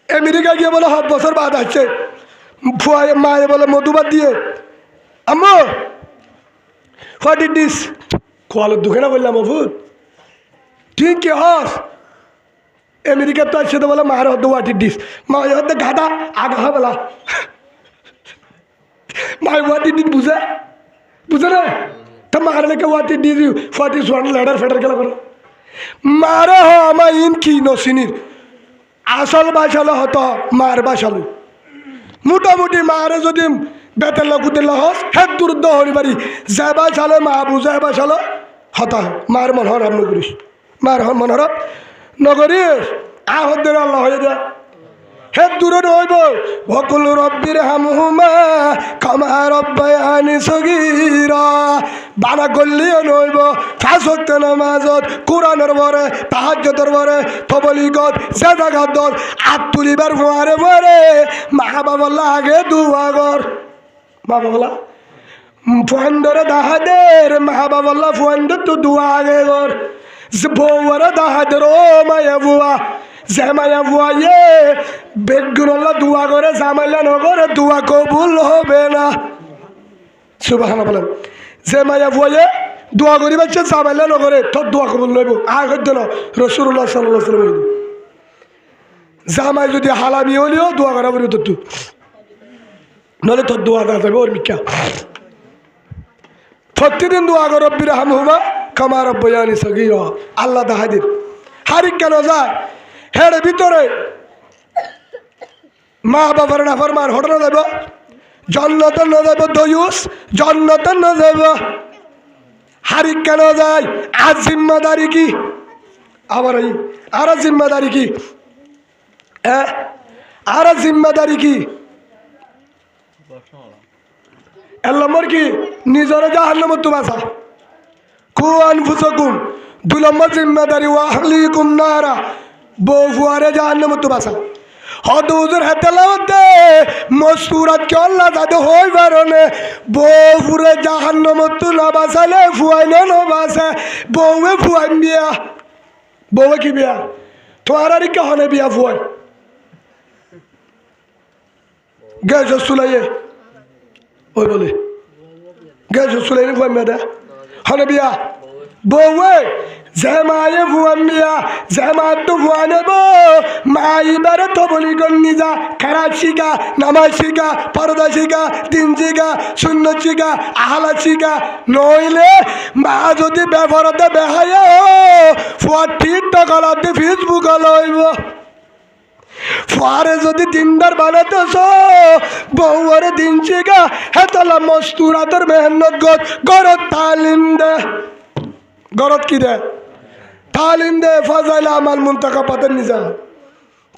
আমেরিকা গিয়ে বলে 7 বছর বাদ আসছে ফুয়ায় মায়ে বলে মধুবাদ দিয়ে আম্মু হোয়াট ইট দিস খোয়ালোর দুঃখে না বললাম অভূত ঠিক কি হস আমেরিকার তো আসছে তো বলে মায়ের হদ্দ হোয়াট ইট দিস মা হদ্দে গাদা আগা বলা মায়ের হোয়াট ইট দিস বুঝে বুঝে না তো মার লেগে what it this what is one ladder feeder খেলা করে মারে হ আমার ইন কি নসিনির আসল বাসালো হতো মার বাসালো মোটামুটি মারে যদি বেতের লকুতের হস হেদ দূরদ্ধ হরি পারি যে বাসালো মা বুঝে বাসালো হতা মার মন হরব নগরিস মার মন হরব নগরিস আহদ্দের আল্লাহ হয়ে যা হেদ দূরে রইব ভকুল রব্বির হামহুমা কামা রব্বায়ানি সগীরা বানা করলিও নইব ফাঁসক্ত নামাজত কোরআনের ভরে তাহাজ্জুদের ভরে তবলিগত জাগাত আত তুলিবার ভরে ভরে মা বাবা লাগে দুয়া কর মা বাবা ফুয়ান্ডরে দাহাদের মা বাবা ফুয়ান্ডর তো দুয়া আগে কর বউরে দাহাদের ও মায়া বুয়া জামাইয়া বুয়া ইয়ে বেগুনল্লা দুয়া করে জামাইলা নগরে দুয়া কবুল হবে না। সুবহানাল্লাহ বলেন জামাইয়া বুয়া দোয়া করি বাচ্চা জামাইলা নগরে তোর দোয়া কবুল লইব আগে না রাসূলুল্লাহ সাল্লাল্লাহু আলাইহি ওয়াসাল্লাম জামাই যদি হালামি হলেও দোয়া করা বলি তোর তুই নলে তোর দোয়া না যাবে ওর মিকা প্রতিদিন দোয়া কর রব্বির হামহুমা কামা রব্বায়ানি সগীরা আল্লাহ দাহাদির হারিক কেন যায় হেড়ে ভিতরে মা বাবার না ফরমান হোটেল না যাব জন্নত না যাব দয়ুস জন্নত না যাব হারিক কেন যায় আর জিম্মাদারি কি আবার এই আর জিম্মাদারি কি আর জিম্মাদারি কি নম্বর কি নিজের জাহান্নামত তো বাঁচা কু আনফুসাকুম 2 নম্বর জিম্মাদারি ওয়াহলিকুম নারা বউ ফুয়ারে জাহান্নামত তো বাঁচা হদ হুজুর হেতেলাওতে মসুরাত কে আল্লাহ দাদে হই বারনে বউ ফুরে জাহান্নামত তো না বাঁচালে ফুয়াই না বাঁচে বউয়ে ফুয়াই বিয়া বউয়ে কি বিয়া তোমার আর কে হনে বিয়া ফুয়াই গেছ সুলাইয়ে ওই বলে গেছ সুলাইনি ফুয়াই মেয়েদা হনে বিয়া বউয়ে জেমায়ে ভুয়ামিয়া জেমাত ভুয়ানেব মাইবারে তবলি গন্নি যা খেলা শিখা নামাজ শিখা পর্দা শিখা দিন শিখা শূন্য শিখা আহলা শিখা নইলে মা যদি ব্যবহারতে বেহায়া ফুয়ার টিকটক আলাদে ফেসবুক লইব ফারে যদি দিনদার বানাতেছ বউরে দিন শিখা হেতলা মস্তুরাতের মেহনত গরত তালিম দে গরত কি দে তালিম দে ফাজাইল আমাল মুনতাকা পাতের নিজা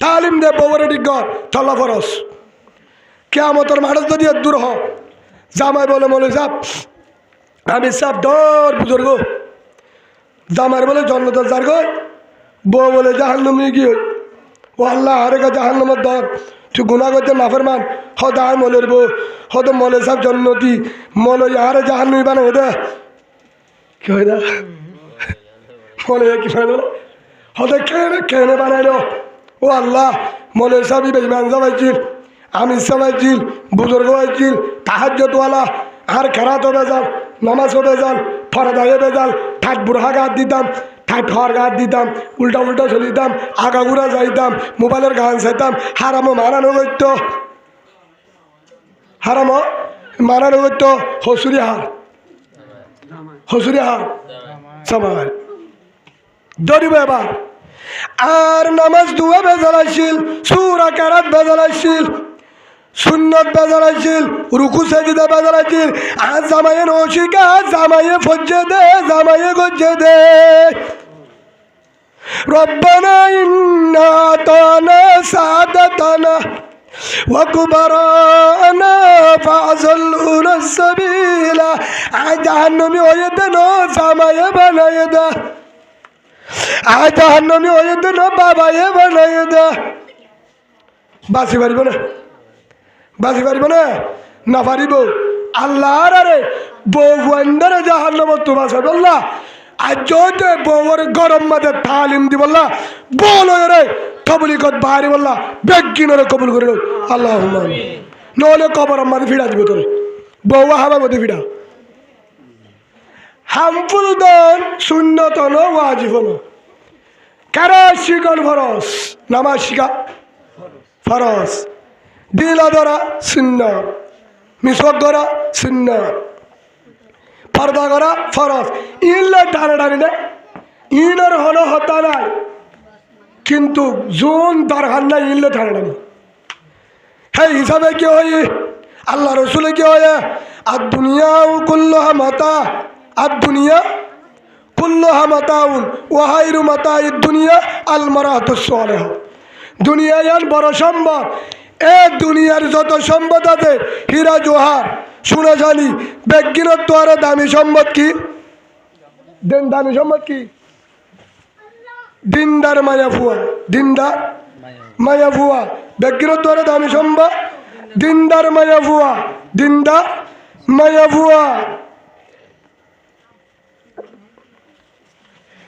তালিম দে বউরে ডিগর চলা ফরস কিয়ামতের মাঠে যদি দূর হ জামাই বলে মলে সাপ আমি সাপ দর বুজুর্গ জামাই বলে জন্নতের যার গো বউ বলে জাহান্নামে গিয়ে ও আল্লাহ আরে গা জাহান্নামের দর তুই গুনাহ করতে নাফরমান হদায় মলের বউ হদ মলে সাপ জন্নতি মলে আরে জাহান্নামে বানাই দে কি হয় দা মলে কি বানাই হদে কেনে বানাইলো ও আল্লাহ মলে সাবি বেঈমান যাবাইছিল আমি সবাইছিল বুজুর্গ হয়েছিল তাহাজ্জুদওয়ালা আর খেরাতও বেজাল নামাজও বেজাল ফরদায়ে বেজাল ঠাট বুড়া গাত দিতাম ঠাট হর গাত দিতাম উল্টা উল্টা চলিতাম আগাগুড়া যাইতাম মোবাইলের গান চাইতাম হারামো মারানো করত হারামো মারানো করত হসুরি হার সবাই ধরিব এবার আর নামাজ দুয়া বেজালাইছিল সূরা কারাত বেজালাইছিল সুন্নত বেজালাইছিল রুকু সাজদা বেজালাইছিল আর জামায়ে নশিকা জামায়ে ফজ্জে দে জামায়ে গজ্জে দে রব্বানা ইন্না আতানা সাদাতানা ওয়া কুবারানা ফাযল্লুনা সাবিলা আয় জাহান্নামী হয়ে দে না জামায়ে বানায়ে দে আয় জাহান্নামী হয়ে দে না বাবায়ে বানায়ে দে বাসি পারিব না বাসি পারিব না পারিব আল্লাহর আরে বউ আন্দারে জাহান্নামত তো বাসা বললা আজ যদি বউর গরম মাঝে তালিম দি বললা বলো রে তবলিগত বাহারি বললা বেগিনরে কবুল করে আল্লাহুম্মা নহলে কবর মাঝে ফিরা দিব তোরে বউ হাবা মধ্যে ফিরা হামফুল দন সুন্নত ন ওয়াজিব ন কারা শিকন ফরস নামাজ শিখা ফরস দিলা ধরা সুন্নত মিসক ধরা সুন্নত পর্দা করা ফরস ইনলে টানে টানি না ইনের হলো হতা নাই কিন্তু জোন দরকার নাই ইনলে টানে টানি হ্যাঁ হিসাবে কি হয় আল্লাহ রসুলে কি হয় আর দুনিয়া কুল্লুহা মাতা আর দুনিয়া কুল্লুহা মাতাউন ওয়াহাইরু মাতাই দুনিয়া আল মারাতুস সালিহা দুনিয়া ইয়ান বড় সম্পদ এ দুনিয়ার যত সম্পদ আছে হীরা জোহার সোনা জানি বেগিনত তো আরো দামি সম্পদ কি দামি সম্পদ কি দিনদার মায়া ফুয়া দিনদার মায়া ফুয়া বেগিনত তো আরো দামি সম্পদ দিনদার মায়া ফুয়া দিনদার মায়া ফুয়া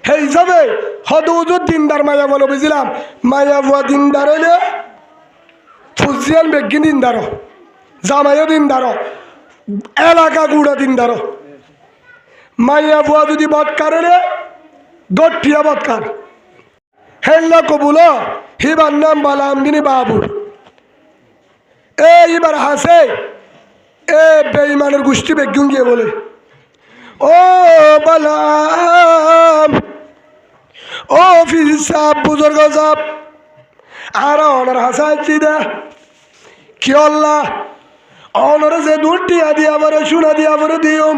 হে হিসাবে হদুজুর দিনদার মায়া বলো বুঝলাম মায়া ফুয়া দিনদার হইলে ফুজিয়ান বেগিন দিনদার জামাইও দিনদার এলাকা গুড়া দিনদার মাইয়া বুয়া যদি বৎকার রে গঠিয়া বৎকার হেল্লা কবুল হিবার নাম বালামদিনী বাবুর এইবার হাসে এ বেঈমানের গোষ্ঠী বেগুন গিয়ে বলে ও বালাম ও ফির সাপ বুজুর্গ সাপ আর অনার হাসাইছি দে কি আল্লাহ অনরে যে দুটি আদি আবার শুনা দি আবার দিও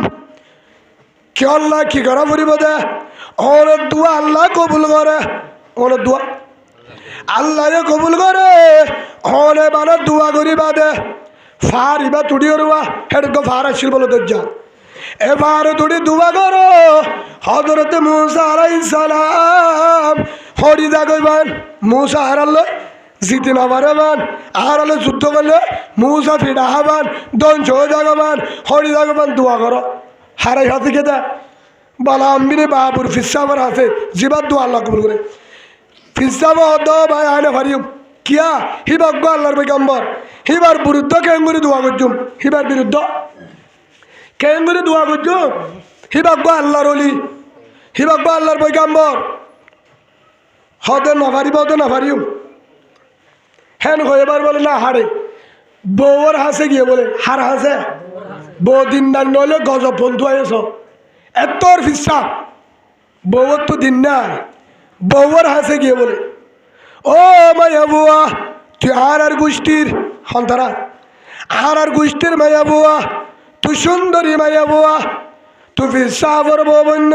কি আল্লাহ কি করা পড়িব দে অনেক দোয়া আল্লাহ কবুল করে অনেক দোয়া আল্লাহ কবুল করে অনে মানে দোয়া করিবা দে ফারিবা তুড়ি রুয়া হেডক ফার আসছিল বলে দজ্জা এবার তুড়ি দোয়া করো হযরত মুসা আলাইহিস সালাম হরিদা কইবান মুসা হারালো জিতে না পারবান হারালে যুদ্ধ করলে মুসা ফিডা হাবান দঞ্চ হয়ে যাগাবান হরি যাগাবান দোয়া করো হারাই হাতে খেতে বলা আম্বিনে বাবুর ফিসাবার আছে জিবার দোয়া আল্লাহ কবুল করে ফিসাব ভাই আনে ভারিও কিয়া হিবাক গো আল্লাহর পেগম্বর হিবার বিরুদ্ধ কেঙ্গুরি দোয়া করছুম হিবার বিরুদ্ধ কেঙ্গুরি দোয়া করছুম হিবাক গো আল্লাহর অলি হিবাক আল্লাহর পয়গাম্বর হদে না পারিও হেন হয়েবার বলে না হারে বউর হাসে গিয়ে বলে হার হাসে বউ দিন দান নইলে গজব বন্ধু আয়েছ এতর ফিসা বউর তো দিন নাই বউর হাসে গিয়ে বলে ও মায়া বুয়া তুই আর গোষ্ঠীর হন্তারা আর গোষ্ঠীর মায়া বুয়া তুই সুন্দরী মায়া বুয়া তুই ফিসা বর বউ বন্য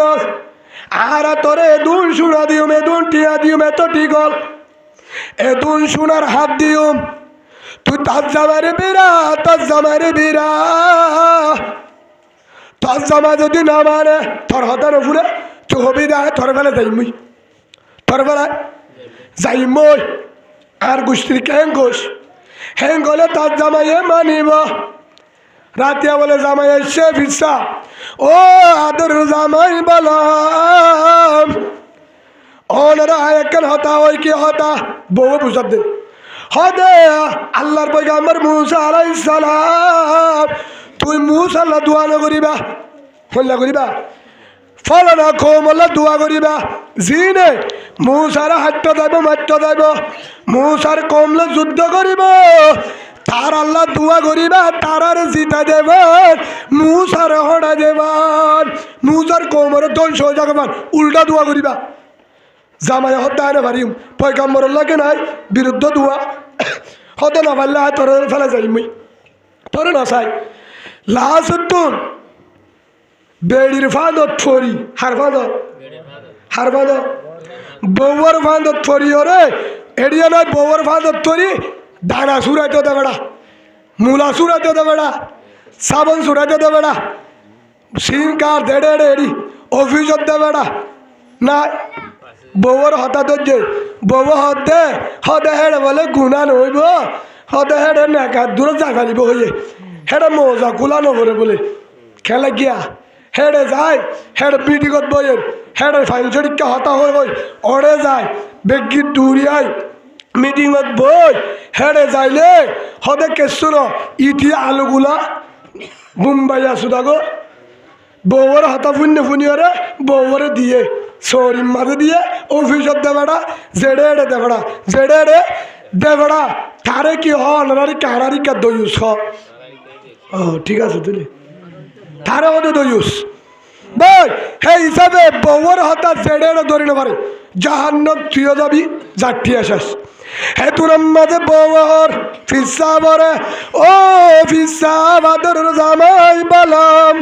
আর তোরে এদুন সোনা দিও এদুন টিয়া দিও এত টিকল এদুন সোনার হাত দিও তুই তার জামারে বেড়া তার জামারে বেড়া তার জামা যদি না মানে তোর হতার ফুলে তুই হবি দেয় তোর বেলা যাইমুই তোর বেলায় যাইমই আর গোষ্ঠীর হ্যাং গোস হ্যাং গলে তার জামাইয়ে মানিব রাতিয়া বলে জামাই এসে ফিরসা ও আদর জামাই বলাম ওনারা একখান হতা ওই কি হতা বউ বুঝাব দে হদে আল্লাহর পয়গাম্বর মুসা আলাইহিস সালাম তুই মুসা আল্লাহ দোয়া না করিবা হল্লা করিবা ফলানা কৌমল্লা দোয়া করিবা জিনে মুসার হাট্ট যাইব মাট্ট যাইব মুসার কমলে যুদ্ধ করিব তার আল্লাহ দোয়া করিবা তারার জিতা দেবান মুসার হড়া দেবান মুসার কৌমর ধ্বংস হয়ে যাবেন উল্টা দোয়া করিবা জামাই হত্যায় না পারিম পয়গাম্বর লাগে নাই বিরুদ্ধ দোয়া হতে না পারলে তোর ফেলে যাই মুই তোরে না চাই লাস্ট বেড়ির ফাঁদত ফরি হার ফাঁদ বউর ফাঁদত ফরি ওরে এড়িয়ে নয় বউর ফাঁদত ফরি দানা সুরাইতে দে বেড়া মূলা সুরাইতে দে বেড়া সাবন সুরাইতে দে বেড়া সিন কার দেড়ে এড়ি অফিসত দে বেড়া না বউর হতা ধরছে বউ হদে হদে হেড়ে বলে গুণা নইব হদে হেড়ে নেকা দূরে জাগালিব হইয়ে হেড়ে মজা কুলা নগরে বলে খেলে গিয়া হেড়ে যায় হেড়ে মিটিংত বইয়ের হেড়ে ফাইন চরিকা হতা হয়ে গই ওড়ে যায় বেগি দূরিয়ায় মিটিংত বই হেড়ে যাইলে হদে কেসুর ইটি আলুগুলা মুম্বাই আসুদা গো বউর হতা ফুন্নে ফুনিয়রে বউরে দিয়ে সরিম মাঝে দিয়ে অফিসত দেবেড়া জেড়ে এড়ে দেবেড়া জেড়ে এড়ে দেবেড়া তারে কি হনারি কারারি কা দইউস ও ঠিক আছে তুলি তারে হতে দইউস বই হে হিসাবে বউর হতা জেড়ে এড়ে ধরি না পারে জাহান্নাম তুইও যাবি জাটি আসাস হে তোর মাঝে বউর ফিসা বরে ও ফিসা বাদর জামাই বালাম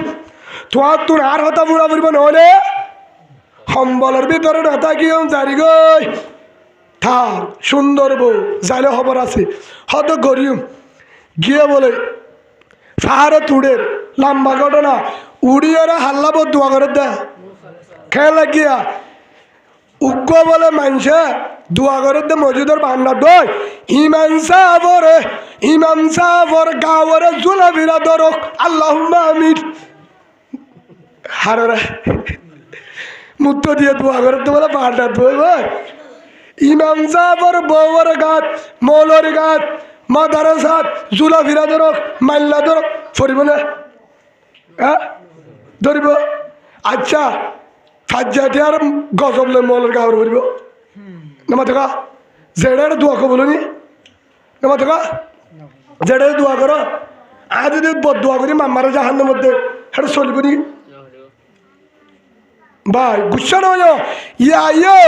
তোর আর হতা বুড়া বুড়ব নহলে সম্বলের ভিতরে না থাকিও জারি গই থাক সুন্দর বউ যাইলে খবর আছে হয়তো গরিম গিয়ে বলে ফাহারে তুড়ের লম্বা ঘটনা উড়িয়ে হাল্লা বো দোয়া করে দে খেলা গিয়া উগ্র বলে মানছে দোয়া করে দে মসজিদের বান্না দই ইমাম সাহর গাওয়ারে জুলা বিরা ধরক আল্লাহুম্মা আমিন হারে মুক্ত দিয়ে দোয়া করে তো বলে পাহাড়টা ধোয় ভাই ইমাম সাহর বউর গাত মৌলর গাত মাদারাসাত জুলা ফিরা ধরক মাল্লা ধরক ফরিব না হ্যাঁ ধরিব আচ্ছা ফাজ্জাটি আর গজব লই মৌলর গাওয়ার ফরিব নামা থাকা জেডারে দোয়া কবল নি নামা থাকা জেডারে দোয়া করো আজ যদি দোয়া করি মামারা জাহান্নার মধ্যে সেটা চলব নি ভাই গুচ্ছা নয় ইয়া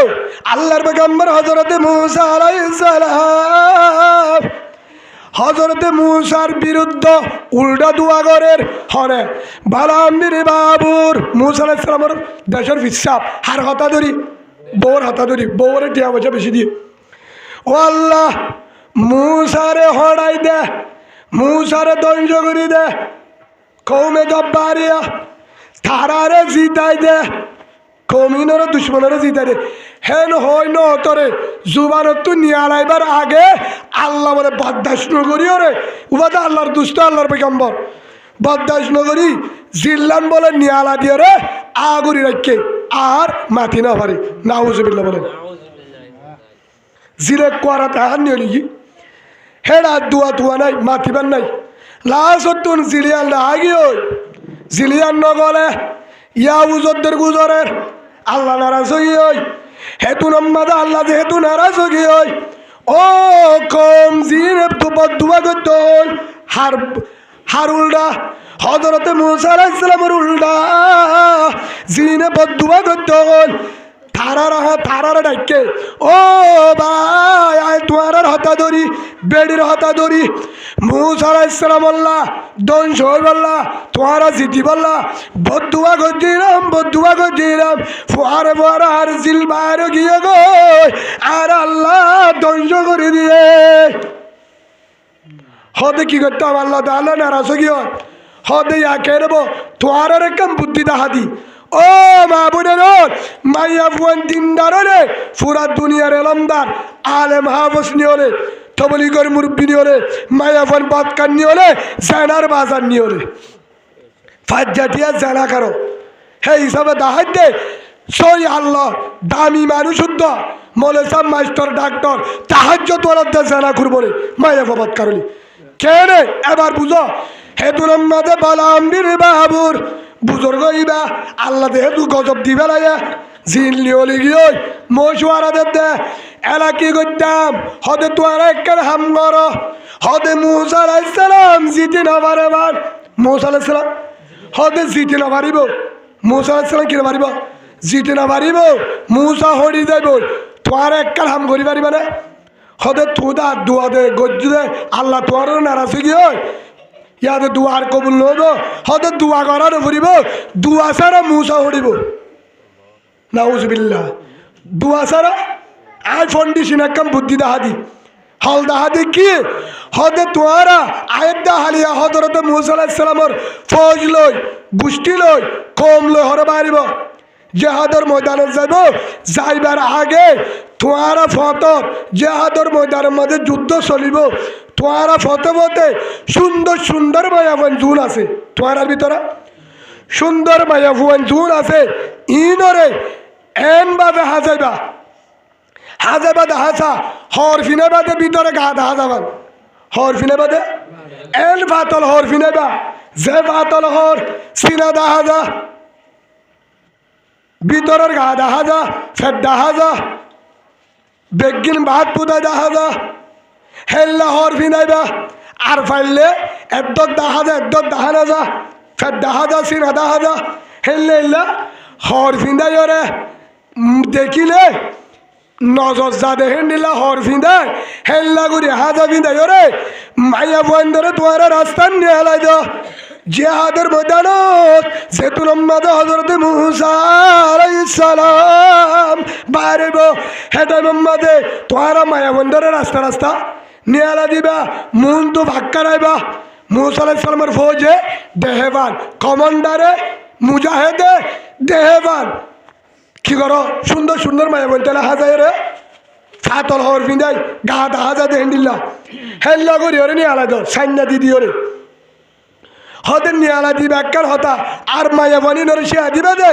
আল্লাহর পয়গম্বর হযরতে মুসা আলাইহিস সালাম হযরতে মুসার বিরুদ্ধে উল্টা দোয়া করেন হরে বালামবির বাবুর মুসা আলাইহিস সালামের দেশের ফিসাব হার হতা ধরি বউর হতা ধরি বউর টিয়া পয়সা বেশি দিয়ে ও আল্লাহ মুসারে হড়াই দে মুসারে ধ্বংস করে দে কৌমে জব্বারিয়া তারারে জিতাই দে কমিনর দুশ্মনের জিতা রে হেন হয় নরে জুবানত তো নিয়ে আলাইবার আগে আল্লাহ বলে বরদাস্ত নগরী রে উবাদা আল্লাহর দুষ্ট আল্লাহর পয়গম্বর বরদাস্ত নগরী জিল্লান বলে নিয়ে আলা দিয়ে রে আগরি রাখকে আর মাতি না পারে নাউজুবিল্লাহ বলেন জিরে কোয়ারা তাহার নিয়ে লিখি হেডা দুয়া নাই মাতিবার নাই লাস্ট জিলিয়ান না আগিয়ে জিলিয়ান নগলে ইয়া উজদের গুজরের আল্লাহ নারাজ হই হেতু নম্মাদে আল্লাহ যেহেতু নারাজ হই ও কম জিনে তো বদুয়া করতে হার উল্টা হযরতে মুসা আলাইহিস সালামের উল্টা জিনে বদুয়া করতে তারার ডাকে ও ভাই আয় তোমার হতা ধরি বেড়ির হতা ধরি মুসা আলাইহিস সালাম আল্লাহ ধ্বংস হয়ে বললা তোমারা জিতি বললা বদুয়া করছিলাম ফুয়ারে আর জিল বাইরে গিয়ে গো আর আল্লাহ ধ্বংস করে দিয়ে হদে কি করতাম আল্লাহ তাআলা নারাজ গিয়ে হদে ইয়াকে নেব তোমার একম বুদ্ধি দাহাদি ও মা বোনের মাইয়া ফুয়ান দিনদার রে পুরা দুনিয়ার এলমদার আলেম হাফেজ নিয়ে রে তবলিগর মুরব্বি নিয়ে রে মাইয়া ফুয়ান বাদকার নিয়ে রে জানার বাজার নিয়ে রে ফাজ্জাতিয়া জানা কারো হে হিসাবে দাহাই দে সই আল্লাহ দামি মানুষ শুদ্ধ মলে সব মাস্টার ডাক্তার তাহাজ্জুদ ওয়ালাতে জানা করবো রে মাইয়া ফুয়া কারণে কেন এবার বুঝো হেতুর মাঝে বালাম বীর বাবুর বুজুর্গ ইবা আল্লাহ যেহেতু গজব দিবে লাগে জিন লিওলি গিয়ে মশুয়ারা দে এলা কি করতাম হদে তোয়ারা একখান হাম কর হদে মুসা আলাইহিস সালাম জিতে না পারেবার মুসা আলাইহিস সালাম হদে জিতে না পারিব মুসা আলাইহিস সালাম কিনা পারিব জিতে না পারিব মুসা হরি যাইব তোয়ারা একখান হাম করি পারিবা না হদে তুদা দোয়া দে গজ্জ দে আল্লাহ তোয়ারও নারাজ গিয়ে ইয়াতে দুয়ার কবুল নব হয়তো দুয়া করার ফুরিব দুয়া সারা মুসা হরিব নাউজুবিল্লাহ দুয়া সারা আই ফাউন্ডেশন একম বুদ্ধি দাহাদি হল দাহাদি কি হদে তোয়ারা আয়াত দাহালিয়া হযরত মুসা আলাইহিস সালামের ফৌজ লই গোষ্ঠী লই কম লই হরে বাড়িব জিহাদের ময়দানে যাইব যাইবার আগে তোয়ারা ফতর জিহাদের ময়দানের মধ্যে যুদ্ধ চলিব তোয়ারা ফতে সুন্দর মায়াবান জুন আছে তোয়ারার ভিতরে সুন্দর মায়াবান জুন আছে ইনরে এন বাদে হাজাইবা হাসা হর ফিনে বাদে ভিতরে গা হাজাবান হর ফিনে বাদে এন ফাতল হর ফিনে বা যে ফাতল হর সিনা হাজা ভিতরের গা হাজা ফের হাজা বেগিন ভাত পুদা হাজা হেল্লা হর ফিনাইবা আর ফাইলে একদম দাহাজা একদম দাহানা যা ফের দাহাজা সিনা দাহাজা হেললে এল্লা হর ফিন্দাই রে দেখিলে নজর যা দেখেন নিলা হর ফিন্দাই হেল্লা গুড়ি হাজা ফিন্দাই রে মাইয়া বইন ধরে তোমার রাস্তা নিয়ে হেলাই দাও জিহাদের ময়দানত যেতুন মাদে হযরত মুসা আলাইহিস সালাম বাইরে হেটা মাদে তোরা মায়া বইন ধরে রাস্তা নিয়ালা দিবা মন তো ভাক্কা রাইবা মুসা আলাইহিস সালামের ফৌজে দেহবান কমান্ডারে মুজাহিদে দেহবান কি করো সুন্দর মায়া বলতে হাজাই রে ফাতল হর ফিন্দাই গা হাজা দেহেন দিল্লা হেল্লা করি ওরে নিয়ালা দর সাইন্না দিদি ওরে হদের নিয়ালা দিবা একখান হতা আর মায়া বানি নরে সে দিবে দে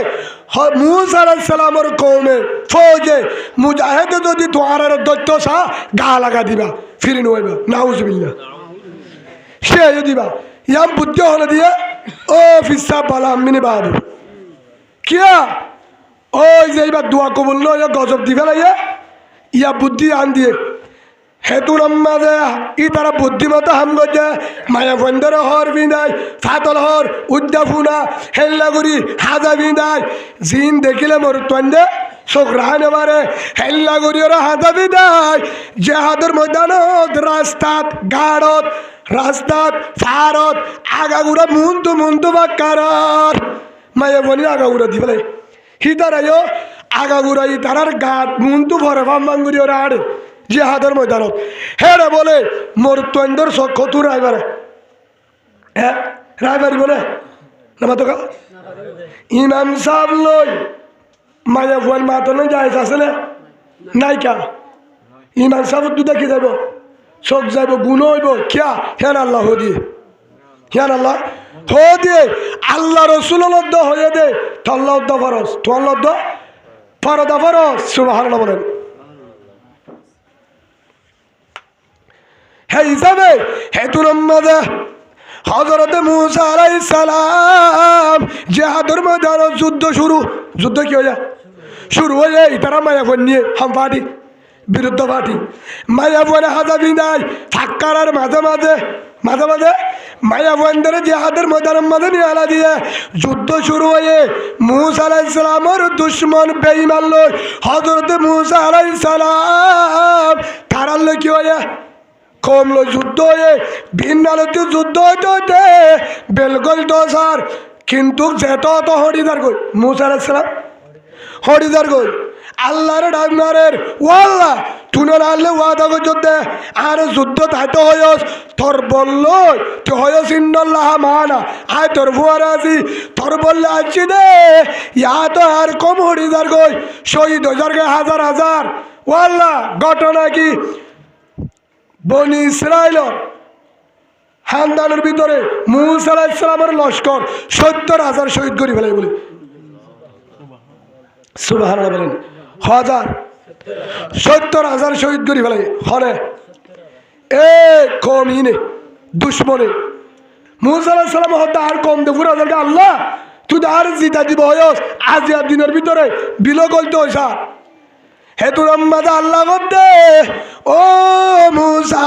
মুসা আলাইহিস সালামের কওমে ফৌজে মুজাহিদে যদি তোয়ারের দৈত্য সা গা লাগা দিবা ফিরে নইবা নাউজুবিল্লাহ সে দিবা ইয়াম বুদ্ধি হলে দিয়ে ও ফিসা বালা আমিনি বাদু কিয়া ওই যে এবার দোয়া কবুল নয় গজব দিবে লাগে ইয়া বুদ্ধি আন দিয়ে হেতুর মাঝে ই তারা বুদ্ধিমতো হাম গজে মায়া বন্ধরে হর বিঁধাই ফাতল হর উদ্যাফুনা হেল্লাগুড়ি হাজা বিঁধাই জিন দেখিলে মোর তন্দে চোখ রাহানে মারে হেল্লাগুড়ি ওরা হাজা বিঁধাই জেহাদের ময়দানত রাস্তাত গাড়ত রাস্তাত ফারত আগাগুড়া মুন্তু বাক্কারার মায়া বনি আগাগুড়া দিবে হিতারাইও আগাগুড়া ই তারার গাত মুন্তু ভরে ভাম্বাঙ্গুড়ি ওরা আড়ে জিহাদের ময়দানত হেরে বলে মোর তন্দর কত রাইবারে হ্যাঁ রাইবারি বলে না মাতো ইমাম সাহেব লই মায়া ফুয়ান মাতো নয় যাই আছে না নাই কা ইমাম সাহেব দু দেখি যাব চোখ যাব গুণ হইব কিয়া হেন আল্লাহ দিয়ে হেন আল্লাহ হো দিয়ে আল্লাহ রসুল হয়ে দে তল্লাহ ফরস তল্লাহ ফরদা ফরস সুবহানাল্লাহ বলেন হে হিসাবে হেতুর মাঝে হযরত মুসা আলাইহিস সালাম জিহাদের ময়দানে যুদ্ধ কি হয়ে শুরু হয়ে ইতারা মায়াবন নিয়ে হাম পার্টি বিরুদ্ধ পার্টি মায়াবনে হাজাবি নাই থাক্কার আর মাঝে মাঝে মাঝে মাঝে মায়াবনদের জেহাদের ময়দানের মাঝে নিয়ে আলা দিয়ে যুদ্ধ শুরু হয়ে মুসা আলাইহিস সালামের দুশ্মন বেঈমান লোক হযরত মুসা আলাইহিস সালাম তারার লোক কি হয়ে কমলো যুদ্ধ হয়ে ভিন্ন আলোতে যুদ্ধ হইতে হইতে বেলগল দোসার কিন্তু যেত তো হরিদার কই মুসা আলাইহিস সালাম হরিদার কই আল্লাহর ডাকনারের ও আল্লাহ তুই আনলে ওয়াদা করতে আর যুদ্ধ তাইতে হয়স তোর বলল তুই হয়স ইন্নাল্লাহ মানা আয় তোর ভুয়ারে আছি তোর বললে আসছি দে ইয়া তো আর কম হরিদার কই শহীদ হাজার হাজার হাজার ও আল্লাহ ঘটনা কি বনি ইসরাইলের খানদানের ভিতরে মুসা আলাইহিস সালামের লস্কর ৭০,০০০ শহীদ করি ফেলাই বলে সুবহানাল্লাহ বলেন ৭০,০০০ শহীদ করি ফেলাই হরে এ কমিনে দুশ্মনে মুসা আলাইহিস সালাম হতে আর কম দে পুরো আল্লাহ তুই আর জিতা দিব হয়স আজ আর দিনের ভিতরে বিলো গলতে হইসা হে তোর আম্মাদা আল্লাহ করতে ও মুসা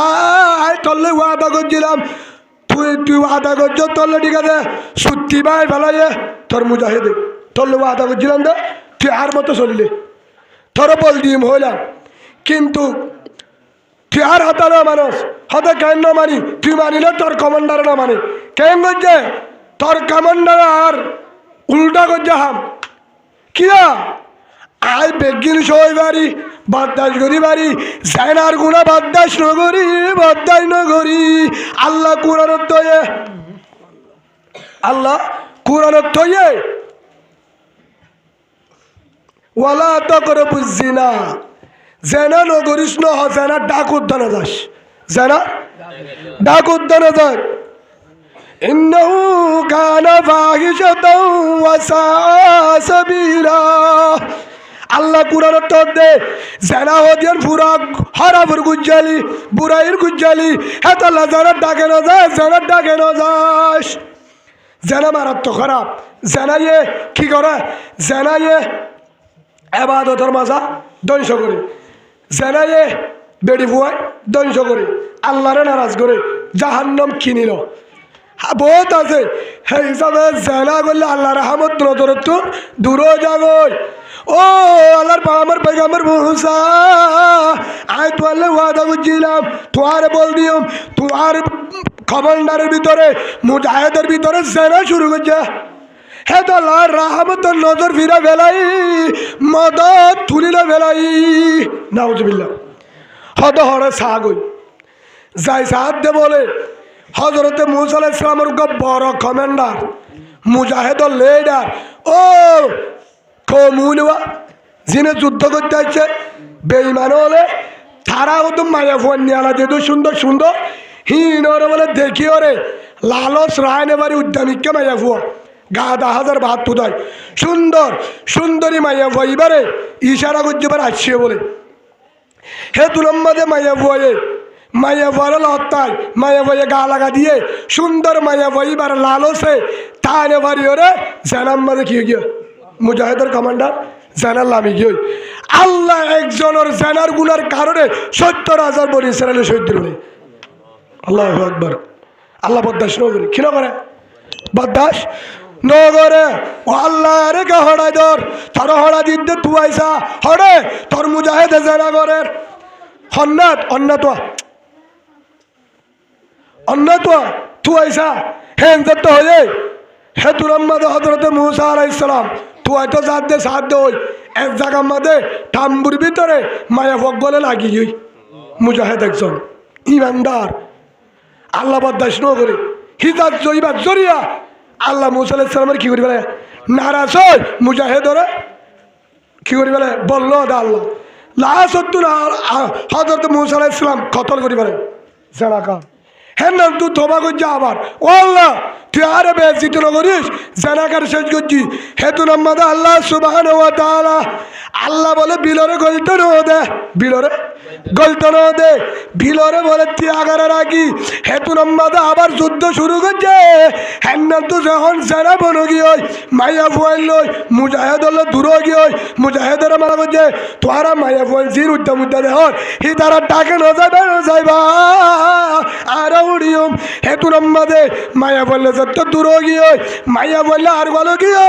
তল্লে ওয়াদা করছিলাম তুই ওয়াদা করছ তল্লে ঠিক আছে সত্যি ভাই ফেলাইয়ে তোর মুজাহিদে তল্লে ওয়াদা করছিলাম তো তুই আর মতো চলিলে তোর বল দিম হইলাম কিন্তু তুই আর হতা না মানুষ হতে কেন না মানি তুই মানিলে তোর কমান্ডার না মানে কেন করছে তোর কমান্ডার আর উল্টা করছে হাম কিয়া আই বেগিন সই বাড়ি বদাস করি বাড়ি জানার গুণা বদাস নগরী বদাস নগরী আল্লাহ কুরআনত তয়ে আল্লাহ কুরআনত তয়ে ওয়ালা তাকরাবুজ জিনা জানা নগরিস ন জানা ডাক উদ্দান যাস জানা ডাক উদ্দান যাস ইন্নাহু কানা ফাহিশাতাও ওয়া সাআ সাবিলা আল্লাহ কুরআনের তদে জানা হদিয়ার পুরা হরাবুর গুজ্জালি বুরাইর গুজ্জালি এত আল্লাহ জানার ডাকে না যায় জানার ডাকে না যাস জানা মারাত্মক খারাপ জানাইয়ে কি করে জানাইয়ে এবাদতের মাজা ধ্বংস করে জানাইয়ে বেড়ি ভুয়ায় ধ্বংস করে আল্লাহরে নারাজ করে জাহান্নাম কিনিল বহুত আছে সেই হিসাবে জানা করলে আল্লাহ রহমত নজরত দূর যাগই ও আল্লাহর আমার পেগাম্বর মুসা আয় তোয়ালে ওয়াদা করছিলাম তোয়ার বল দিও তোয়ার কমান্ডারের ভিতরে মুজাহিদের ভিতরে জানা শুরু করছে হে তো আল্লাহর রহমতের নজর ফিরা বেলাই মদত তুলিলে বেলাই নাউজুবিল্লাহ হদ হরে সাগই যাই সাহাদ দে বলে হযরতে মুসা আলাইহিস সালামের বড় কমান্ডার মুজাহিদর লিডার ও কমুনওয়া যিনি যুদ্ধ করতে আসছে বেঈমান হলে তারাও তো মায়া ফোন নিয়ে আলা যেহেতু সুন্দর সুন্দর হীন ওরে বলে দেখি ওরে লালস রায় নেবারি উদ্যামিককে মায়া ফুয়া গাদা হাজার ভাত তুদায় সুন্দর সুন্দরী মায়া ফুয়া এবারে ইশারা করছে এবার আসছে বলে হে তুলম্বাদে মায়া ফুয়ে মায়া ফুয়ারে লত্তায় মায়া ফুয়ে গা লাগা দিয়ে সুন্দর মায়া ফুয়া এবার লালসে তা নেবারি ওরে জানাম মাঝে কি গিয়ে মুজাহিদের কমান্ডার জানার লামি গিয়ে আল্লাহ একজনের জানার গুনার কারণে ৭০,০০০ বনি ইসরায়েলের শহীদ দিল আল্লাহু আকবার আল্লাহ বদাস নগরে কি নগরে বদাস নগরে ও আল্লাহ রে কে হড়াই দর তোর হড়া দিতে তু আইসা হড়ে তোর মুজাহিদে জানা গরের হন্নাত অন্নাত অন্নাত তু আইসা হেন যত হয়ে হে তুরম্মাদ হযরতে মুসা আলাইহিস সালাম তু হয়তো জাত দে সাথ দে ওই এক জায়গার মধ্যে টাম্বুর ভিতরে মায়া ফক বলে লাগি গই মুজাহিদ একজন ইমানদার আল্লাহ বদাস নগরে হিজাত জইবা জরিয়া আল্লাহ মুসা আলাইহিস সালামের কি করি বলে নারাজ হয় মুজাহিদরে কি করি বলে বলল দা আল্লাহ লাসত্তু হযরত মুসা আলাইহিস সালাম কতল করি বলে জানাকা হ্যাঁ না তুই তোবা করছে আবার ও আল্লাহ তুই আরে বেজিত নগরিস জানাকার শেষ করছি হেতু নম্বর আল্লাহ সুবহানাহু ওয়া তাআলা আল্লাহ বলে বিলরে গলতে ন দে বিলরে গলতে ন দে বিলরে বলে তুই আগারে রাখি হেতু নম্বর আবার যুদ্ধ শুরু করছে হ্যাঁ তো যখন জানা বনো গিয়ে মাইয়া ফুয়াইল লই মুজাহেদ হলো দূর গিয়ে মুজাহেদের মারা করছে তোরা মাইয়া ফুয়াইল জির উদ্যম উদ্যা দেহর হি তারা ডাকে ন যাইবা আর উড়িয়ম হেতু নম্বরে মাইয়া বললে যত দূর গিয়ে মাইয়া বললে আর ভালো গিয়ে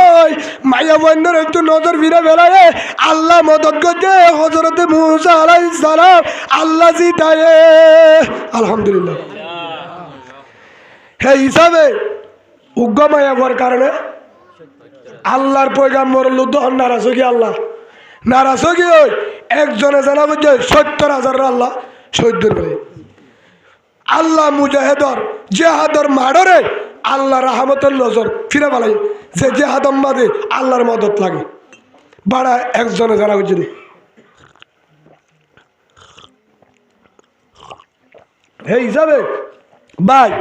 মাইয়া বন্ধের একটু নজর ফিরে বেড়ায় আল্লাহ মদত করছে হযরতে মুসা আলাইহিস সালাম আল্লাহ জিতায় আলহামদুলিল্লাহ। হে হিসাবে উগ্র মায়া হওয়ার কারণে আল্লাহর পয়গাম্বর লুদ্ধ নারাজ হয়ে আল্লাহ নারাজ হয়ে একজনে জানা বুঝছে ৭০,০০০ আল্লাহ শহীদ করে আল্লাহ মুজাহেদর জেহাদর মাডরে আল্লাহ রাহমতের নজর ফিরে বেলাই যে জেহাদম বাদে আল্লাহর মদত লাগে বাড়া একজনে জানা বুঝছে হে হিসাবে ভাই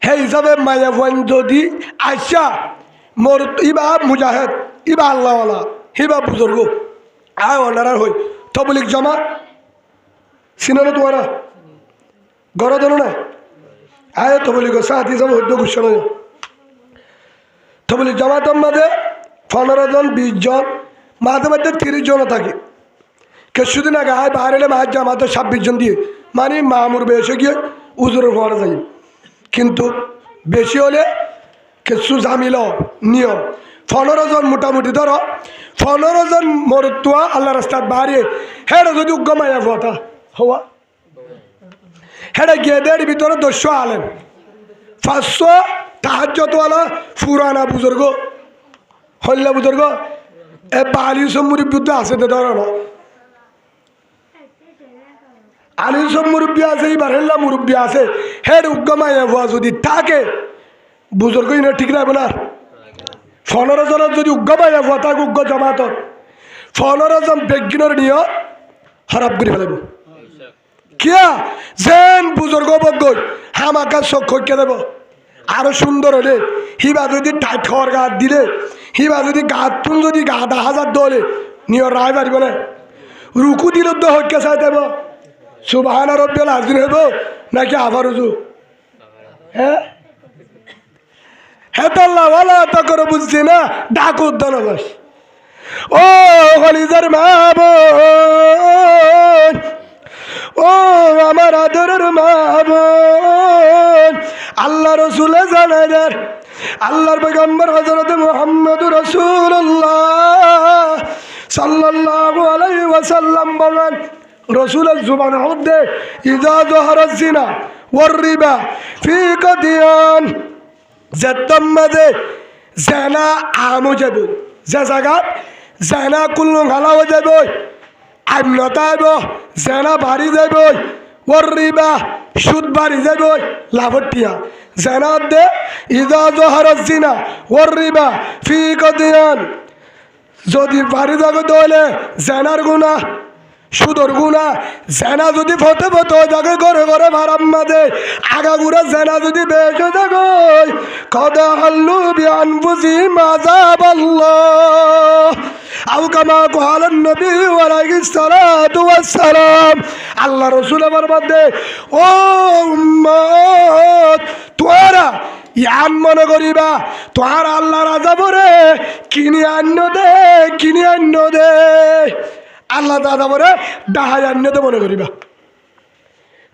হে হিসাবে মায়া বন যদি আইসা মোর ইবা মুজাহেদ ইবা আল্লাহওয়ালা হিবা বুজুর্গ আয় অনারার হই তবলিক জমা সিনানো তোমারা গড় জানো না আয় তবলিক সাথী যাব হইত গুচ্ছ নয় তবলিক জমাতম মাঝে 15 জন 20 জন মাঝে মাঝে 30 জন থাকে কিছুদিন আগে আয় বাইরে মাঝ জামাতে 26 জন দিয়ে মানে মামুর বেশে গিয়ে উজুরের হওয়া যায় কিন্তু বেশি হলে কিছু ঝামিল নিয়ম 15 জন মোটামুটি ধরো 15 জন মরতুয়া আল্লাহ রাস্তাত বাড়িয়ে হেটা যদি উগ্গমাইয়া কথা হওয়া হেটা গেদের ভিতরে 200 আলেন 500 তাহাজ্জতওয়ালা ফুরানা বুজুর্গ হল্লা বুজুর্গ এ বালিশ মুরব্বী আছে ধরো না আলিশ মুরব্বী আছে এবার হেল্লা মুরব্বী আছে হেড উগ্গমাইয়া হওয়া যদি থাকে বুজুর্গ ইনে ঠিক রাখবে না 15 জনের যদি উগ্গমাইয়া হওয়া থাকে উগ্গ জমাত 15 জন বেগিনের নিয়ে খারাপ করে ফেলাব কিয়া যেন বুজুর্গ বজ্ঞ হামাকা চোখ খৈকে দেব আরো সুন্দর হলে হিবা যদি টাইট খাওয়ার গাত দিলে হিবা যদি গাত তুন যদি গা 10,000 দলে নিয়ে রায় পারিব না রুকু দিল তো হইকে চাই দেব সুবহান রাব্বিল আযীম হইব নাকি আবার উজু হ্যাঁ হেতাল্লাহ ওয়ালা তো করে বুঝছি না ডাক উদ্যান বাস ও হলিজার মা বোন ও আমার আদরের মা বোন আল্লাহ রসুলে জানাই দেন আল্লাহর পয়গম্বর হযরত মুহাম্মদুর রাসূলুল্লাহ সাল্লাল্লাহু আলাইহি ওয়াসাল্লাম বলেন রসুলের জুবানের মধ্যে ইজা যহারাজ জিনা ওয়ার রিবা ফি কাদিয়ান যেতম মাঝে জেনা আমো যাব যে জায়গা জেনা কুল্লু ঘালাও যাব আমনতা আইব জেনা বাড়ি যাব ওর রিবা সুদ বাড়ি যাব লাভটিয়া জেনা দে ইজা যহারাজ জিনা ওর রিবা ফি কাদিয়ান যদি বাড়ি যাবে তাহলে জেনার গুনাহ সুদর গুনা জেনা যদি ফতে ফতে যাকে ঘরে ঘরে ভাড়াম মাঝে আগাগুড়া জেনা যদি বেঁচে যাবে কদা আল্লু বিয়ান বুঝি মাজাব আল্লাহ আউ কামা কালান নবী আলাইহিস সালাতু ওয়াস সালাম আল্লাহ রাসূল আমার মধ্যে ও উম্মত তোরা ইয়ান মনে করিবা তোর আল্লাহ রাজা বরে কিনি আন্ন দে আল্লাহ দাদা বলে ডাহাই আন্যতে মনে করিবা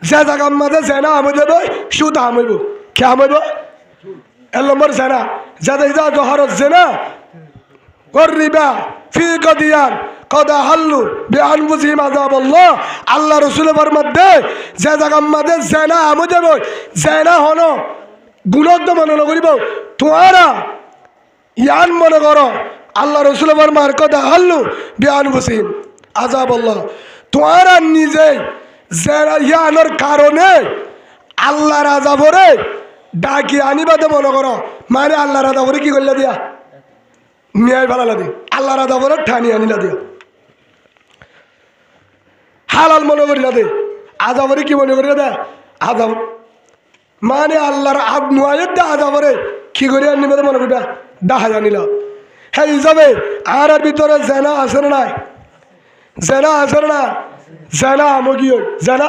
যে জায়গার মাঝে জেনা আমি দেব সুদ আমইব কে আমইব 1 নম্বর জেনা যাদের যা জহরত জেনা করিবা ফি কদিয়ান কদা হাল্লু বিআন বুঝি মাযাব আল্লাহ রাসূলের মধ্যে যে জায়গার মাঝে জেনা আমি দেব জেনা হনো গুণত মনে করিব তোরা ইয়ান মনে করো আল্লাহ রাসূলের মার কদা হাল্লু বিআন বুঝি আজাব আল্লাহ তোরা নিজে ইয়ানোর কারণে আল্লাহর আজাবরে ডাকি আনিবাদে মনে করো মানে আল্লাহর আজাবরে কি করলে দিয়া মিয়াই ভালা দি আল্লাহর আজাবরে ঠানি আনিলা দিয়া হালাল মনে করিলা দে আজাবরে কি মনে করিলা দে আজাব মানে আল্লাহর আগ নুয়ায়ের দে আজাবরে কি করে আর নিবে মনে করবা ডাহা জানিল হ্যাঁ হিসাবে আর ভিতরে জেনা আছে না নাই জেনা আছে না জেনা আমগি হই জেনা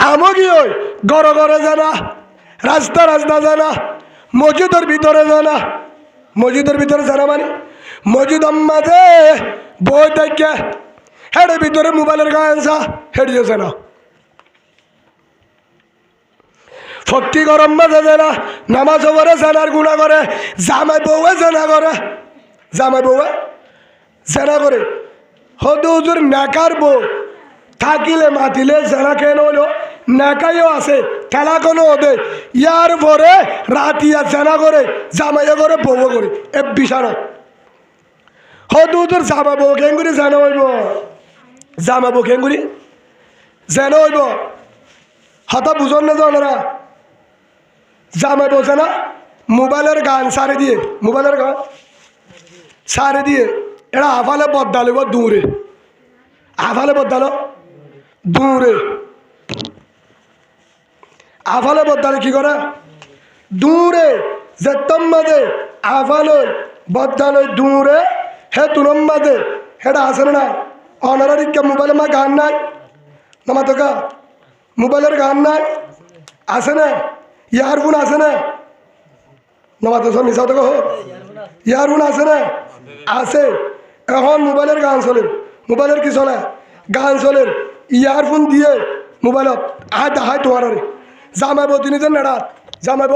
আমগি হই গড় গড়ে জানা রাস্তা রাস্তা জানা মসজিদের ভিতরে জানা মসজিদের ভিতরে জানা মানে মসজিদ আম্মাদে বই দেখে হেডের ভিতরে মোবাইলের গান যা হেডিয়েছে না ফক্তি গরম মাঝে জানা নামাজ ওপরে জানার গুণা করে জামাই বউয়ে জানা করে জামাই বউয়ে জানা করে হদু হুজুর নাকার বউ থাকিলে মাতিলে জানা কেন হলো নাকাইও আছে খেলা কোনো ওদে ইয়ার পরে রাতিয়া জানা করে জামাইয়া করে বউ করে এ বিছানা হদু হুজুর জামা বউ কেঙ্গুরি জানা হইব জামা বউ কেঙ্গুরি জানা হইব হতা বুঝন না জানারা জামাই বলছে না মোবাইলের গান সারে দিয়ে মোবাইলের গান সারে দিয়ে এরা আফালে বদলালিব দূরে আফালে বদলালো দূরে আফালে বদলালে কি করে দূরে যেতম মাঝে আফালো বদলালো দূরে হে তুলম মাঝে হেটা আসে না অনারিকা মোবাইলে মা গান নাই নামা তোকা মোবাইলের গান নাই আসে না ইয়ারফোন আছে না নামাজ মিশা তো ইয়ারফোন আছে না আছে এখন মোবাইলের গান চলে মোবাইলের কি চলে গান চলে ইয়ারফোন দিয়ে মোবাইলত হাই তোমার জামাইব তিনিজন নেড়া জামাইব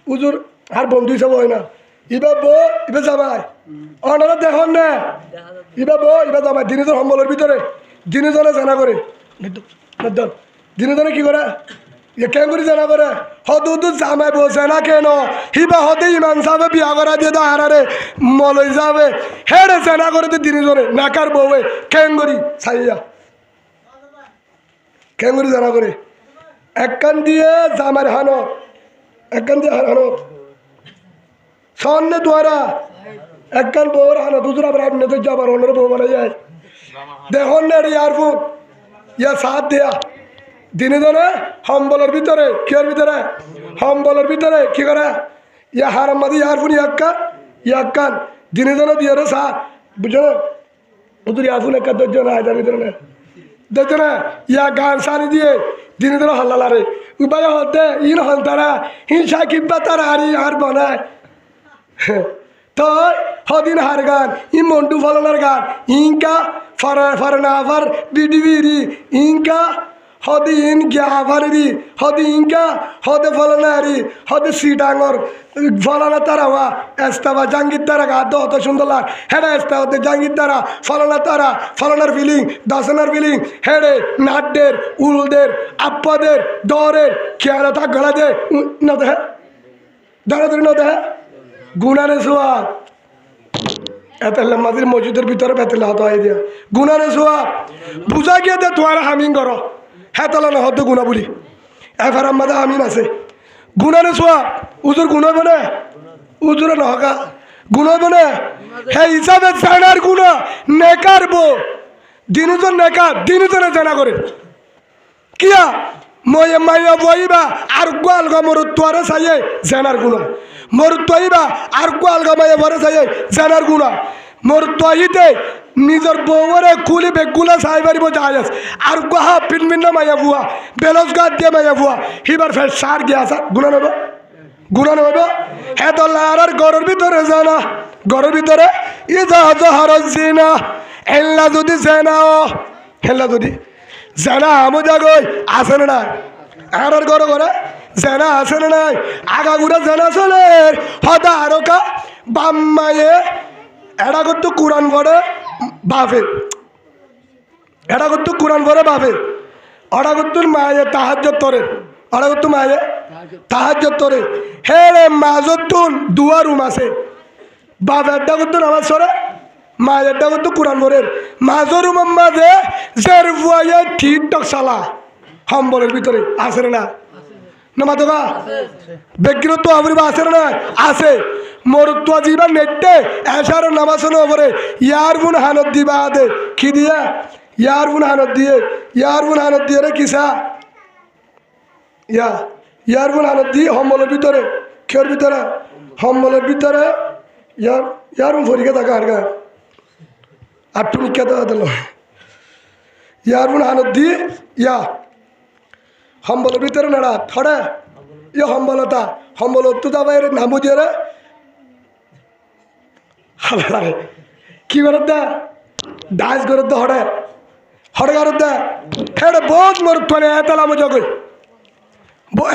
উজুর আর বন্ধু হিসাবে হয় না ইবা বো ইবা জামাই অনারা দেখুন না ইবা বো ইবা জামাই তিনিজন সম্বলের ভিতরে তিনিজনে জানা করে তিনিজনে কি করে কেন করে জানা করে হদু জামাই বসে না কেন হিবা হদে ইমান সাহেব বিয়া করা দিয়ে দা হারারে মলই যাবে হেড়ে জানা করে তো দিনে জোরে নাকার বউয়ে কেন করি ছাইয়া কেন করে জানা করে একখান দিয়ে জামার হানো একখান দিয়ে হানো সামনে দ্বারা একখান বউর হানো দুজরা ব্রাইম নেতে যাবার অন্যের বউ বানা যায় দেখুন না ইয়ারফোন ইয়া সাথ দেয়া দিনে দিনে সম্বলের ভিতরে কিয়ার ভিতরে সম্বলের ভিতরে কি করে ইয়া হারামাদি ইয়ারফোন ইয়াক্কান দিনে দিনে দিয়ে সা বুঝছো না ওদের ইয়ারফোন একটা দরজন আয়দার ভিতরে না দেখছো না ইয়া গান সারি দিয়ে দিনে দিনে হল্লালারে উপায় হতে ইন হল তারা হিংসা কিংবা তারা আর বানায় তো হদিন হার গান ই মন্টু ফলনের গান ইনকা ফরনা ফর বিডিবিরি ইনকা হদি ইন গ্যাভারি হদি ইনকা হদে ফলনারি হদে সিটাঙ্গর ফলানা তারা হওয়া এস্তাবা জাঙ্গির তারা গাদ হতো সুন্দর লাগ হেডে এস্তা হতে জাঙ্গির তারা ফলানা তারা ফলানার ফিলিং দশনার ফিলিং হেডে নাটদের উলদের আপ্পাদের দরের খেয়ালা থাক গলা দে না দেহে ধরে ধরে না দেহে গুণারে শোয়া এত মাঝির মসজিদের ভিতরে বেতলে হতো দিয়া গুণারে শোয়া বুঝা গিয়ে দে তোমার হামিং করো হ্যাঁ তাহলে না হতো গুণা বলি এফার আমাদের আমিন আছে গুণারে শোয়া উজুর গুণ হইব না উজুরে নহকা গুণ হইব না হ্যাঁ হিসাবে জানার গুণ নেকার বো দিনুজন নেকার দিনুজনে জানা করে কিয়া মই মাইয়া বইবা আর গোয়ালগা মরুত্বারে চাইয়ে জানার গুণা মরুত্বাইবা আর গোয়ালগা মাইয়া ভরে চাইয়ে জানার গুণা মরুত্বাইতে নিজের বউরে খুলি বেগুলা চাই পারিব যাই আছে আর গাহা পিনপিন মাইয়া বুয়া বেলজ গাছ দিয়ে মাইয়া বুয়া হিবার ফের সার গিয়া আসা গুণা নেব হ্যাঁ তো লার ঘরের ভিতরে জানা ঘরের ভিতরে ইজা জহার জিনা হেল্লা যদি জানাও হেল্লা যদি জানা আমো জাগই আসে না আর ঘরে ঘরে জানা আসে না নাই আগা গুড়া জানা চলে হদা আরো কা বাম্মায়ে এটা করতো কোরআন পড়ে বাপে এটা করতো কোরআন পড়ে বাপে ওটা করতো মায়ে তাহাজ্জত তরে ওটা করতো মায়ে তাহাজ্জত তরে হে রে মাজতুন দুয়া রুম আছে বাপেরটা করতো নামাজ সরে মায়েরটা করতো কোরআন পড়ে মাজর রুম মাঝে জের বুয়াইয়ে ঠিক টক সালা সম্বলের ভিতরে আসে না নামা তো ব্যক্তিগত আবরিবা আছে না আছে মরুত্ব জীবা নেটে এসার নামাজের ওপরে ইয়ারফোন হানত দিবা দে কি দিয়া ইয়ারফোন হানত দিয়ে রে কিসা ইয়ারফোন হানত দিয়ে সম্বলের ভিতরে কের ভিতরে সম্বলের ভিতরে ইয়ার ভরিকে থাকা আর গা আর তুমি কেতে দিল ইয়ার হানত দি ইয়া সম্বলের ভিতরে নাড়া থরে ইয়ে সম্বলতা সম্বলত বাইরে নামু দিয়ে হালারে কি করত দে ডান্স করত দে হড়ে হড়ে করত দে হেড়ে বহুত মোর তোনে এতলাম জগই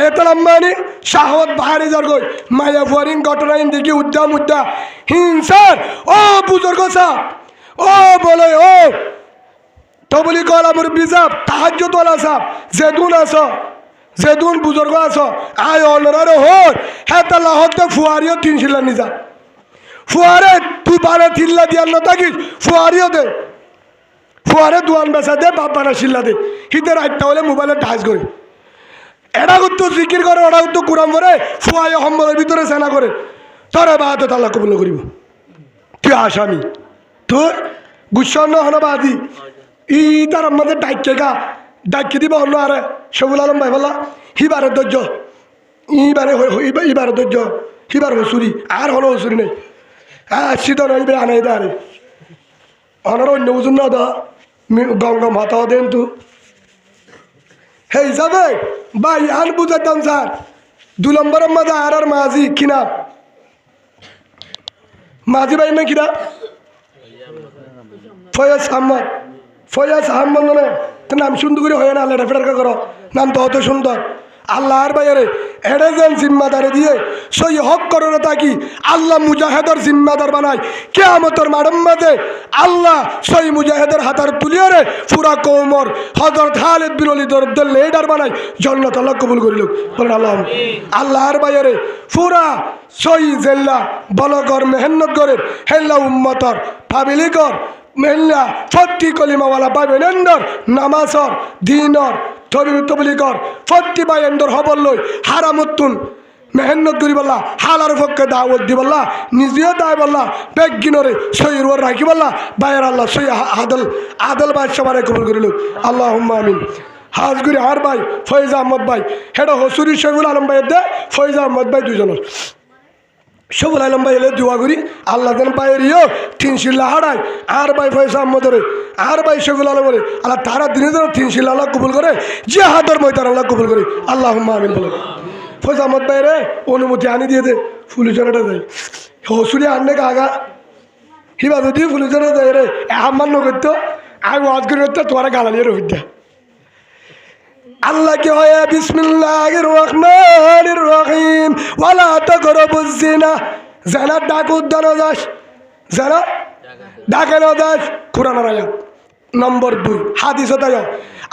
এতলাম মানে শাহওয়াত বাহারি জগই মায়া ফরিং ঘটনা ইন্দিকি উদ্দাম উদ্দা হিংসার ও বুজুর্গ সাহ ও বলে ও তো বলি কল আমার বিজাব তাহাজ্য তোলা সাহ জেদুন আস জেদুন বুজুর্গ আস আয় অনরারে হোর হ্যাঁ তাল্লা হতে ফুয়ারিও 3 শিলা নিজা ফুয়ারে তুই বারে তিল্লা দিয়ার না থাকিস ফুয়ারিও দে ফুয়ারে দোয়ান বেচা দে বাপ বানা শিল্লা দে হিতে রাইটটা হলে মোবাইলে ডাইস করে এটা করতো জিকির করে ওটা করতো কুরাম করে ফুয়ায় সম্বলের ভিতরে সেনা করে তোরে বাহাতে তাল্লা কবুল করিব তুই আসামি তোর গুচ্ছন্ন হন বাদি ই তার আমাদের ডাইকে গা ডাইকে দিব অন্য আরে সবুল আলম ভাই বললা হিবারের ধৈর্য ইবারের ধৈর্য হিবার হসুরি আর হলো হসুরি নেই হ্যাঁ শীত নইবে আনাই দে আরে অনার অন্য বুঝুন না দা গম গম হাতা দেন তু হে হিসাবে ভাই আন বুঝাতাম স্যার 2 নম্বরের মাঝে আর মাঝি কিনা মাঝি ভাই না কিনা ফয়াজ আহমদ মানে নাম সুন্দর করে হয় না লেটা ফেটার করো নাম তো অত সুন্দর আল্লাহর বাইরে এড়ে যেন জিম্মাদারে দিয়ে সই হক করো না তাকি আল্লাহ মুজাহেদর জিম্মাদার বানায় কেয়ামতের মাঠের মাঝে আল্লাহ সই মুজাহেদের হাতার তুলিয়ে রে পুরা কৌমর হযরত খালিদ বিন ওয়ালিদের লিডার বানায় জান্নাত আল্লাহ কবুল করিল বলেন আল্লাহ আল্লাহর বাইরে পুরা সই জেল্লা বলগর মেহনত করে হেল্লা উম্মতর ফাবিলি কর মেল্লা ফত্তি কলিমাওয়ালা পাবেন এন্দর নামাজর দিনর তবলিগর ফত্তি বাই এন্দর হবল লই হারামুত্তুন মেহনত করি বললা হালার পক্ষে দাওয়াত দি বললা নিজেও দায় বললা বেগিনরে সইর ওর রাখি বললা বাইর আল্লাহ সই আদল বাই সবারে কবুল করিল আল্লাহুম্মা আমিন হাজগুড়ি আর ভাই ফয়েজ আহমদ ভাই হেডা হসুরি শহীদুল আলম ভাইয়ের দে ফয়েজ আহমদ ভাই দুজনের সবুল আলম ভাই এলে দোয়া করি আল্লাহ যেন পায়েরিও 3 শিল্লা হারায় আর ভাই ফয়েজ আহমদরে আর ভাই সবুল আলমরে আল্লাহ তারা দিনে যেন 3 শিল্লা আল্লাহ কবুল করে যে হাতের ময়দান আল্লাহ কবুল করে আল্লাহুম্মা আমিন বলে ফয়েজ আহমদ ভাই রে অনুমতি আনি দিয়ে দে ফুলিজনটা দেয় হসুরি আনলে আগা হিবা যদি ফুলিজনে দেয় রে আমার নগত্য আমি ওয়াজ করে তোমার গালালিয়ে রবিদ্যা আল্লাহ কি হয় বিসমিল্লাহির রহমানির রহিম ওয়ালা তাকরাবুজ জিনা জানা ডাক উদ্দান যাস জানা ডাকে না যাস কোরআনের আয়াত নম্বর 2 হাদিসে তাই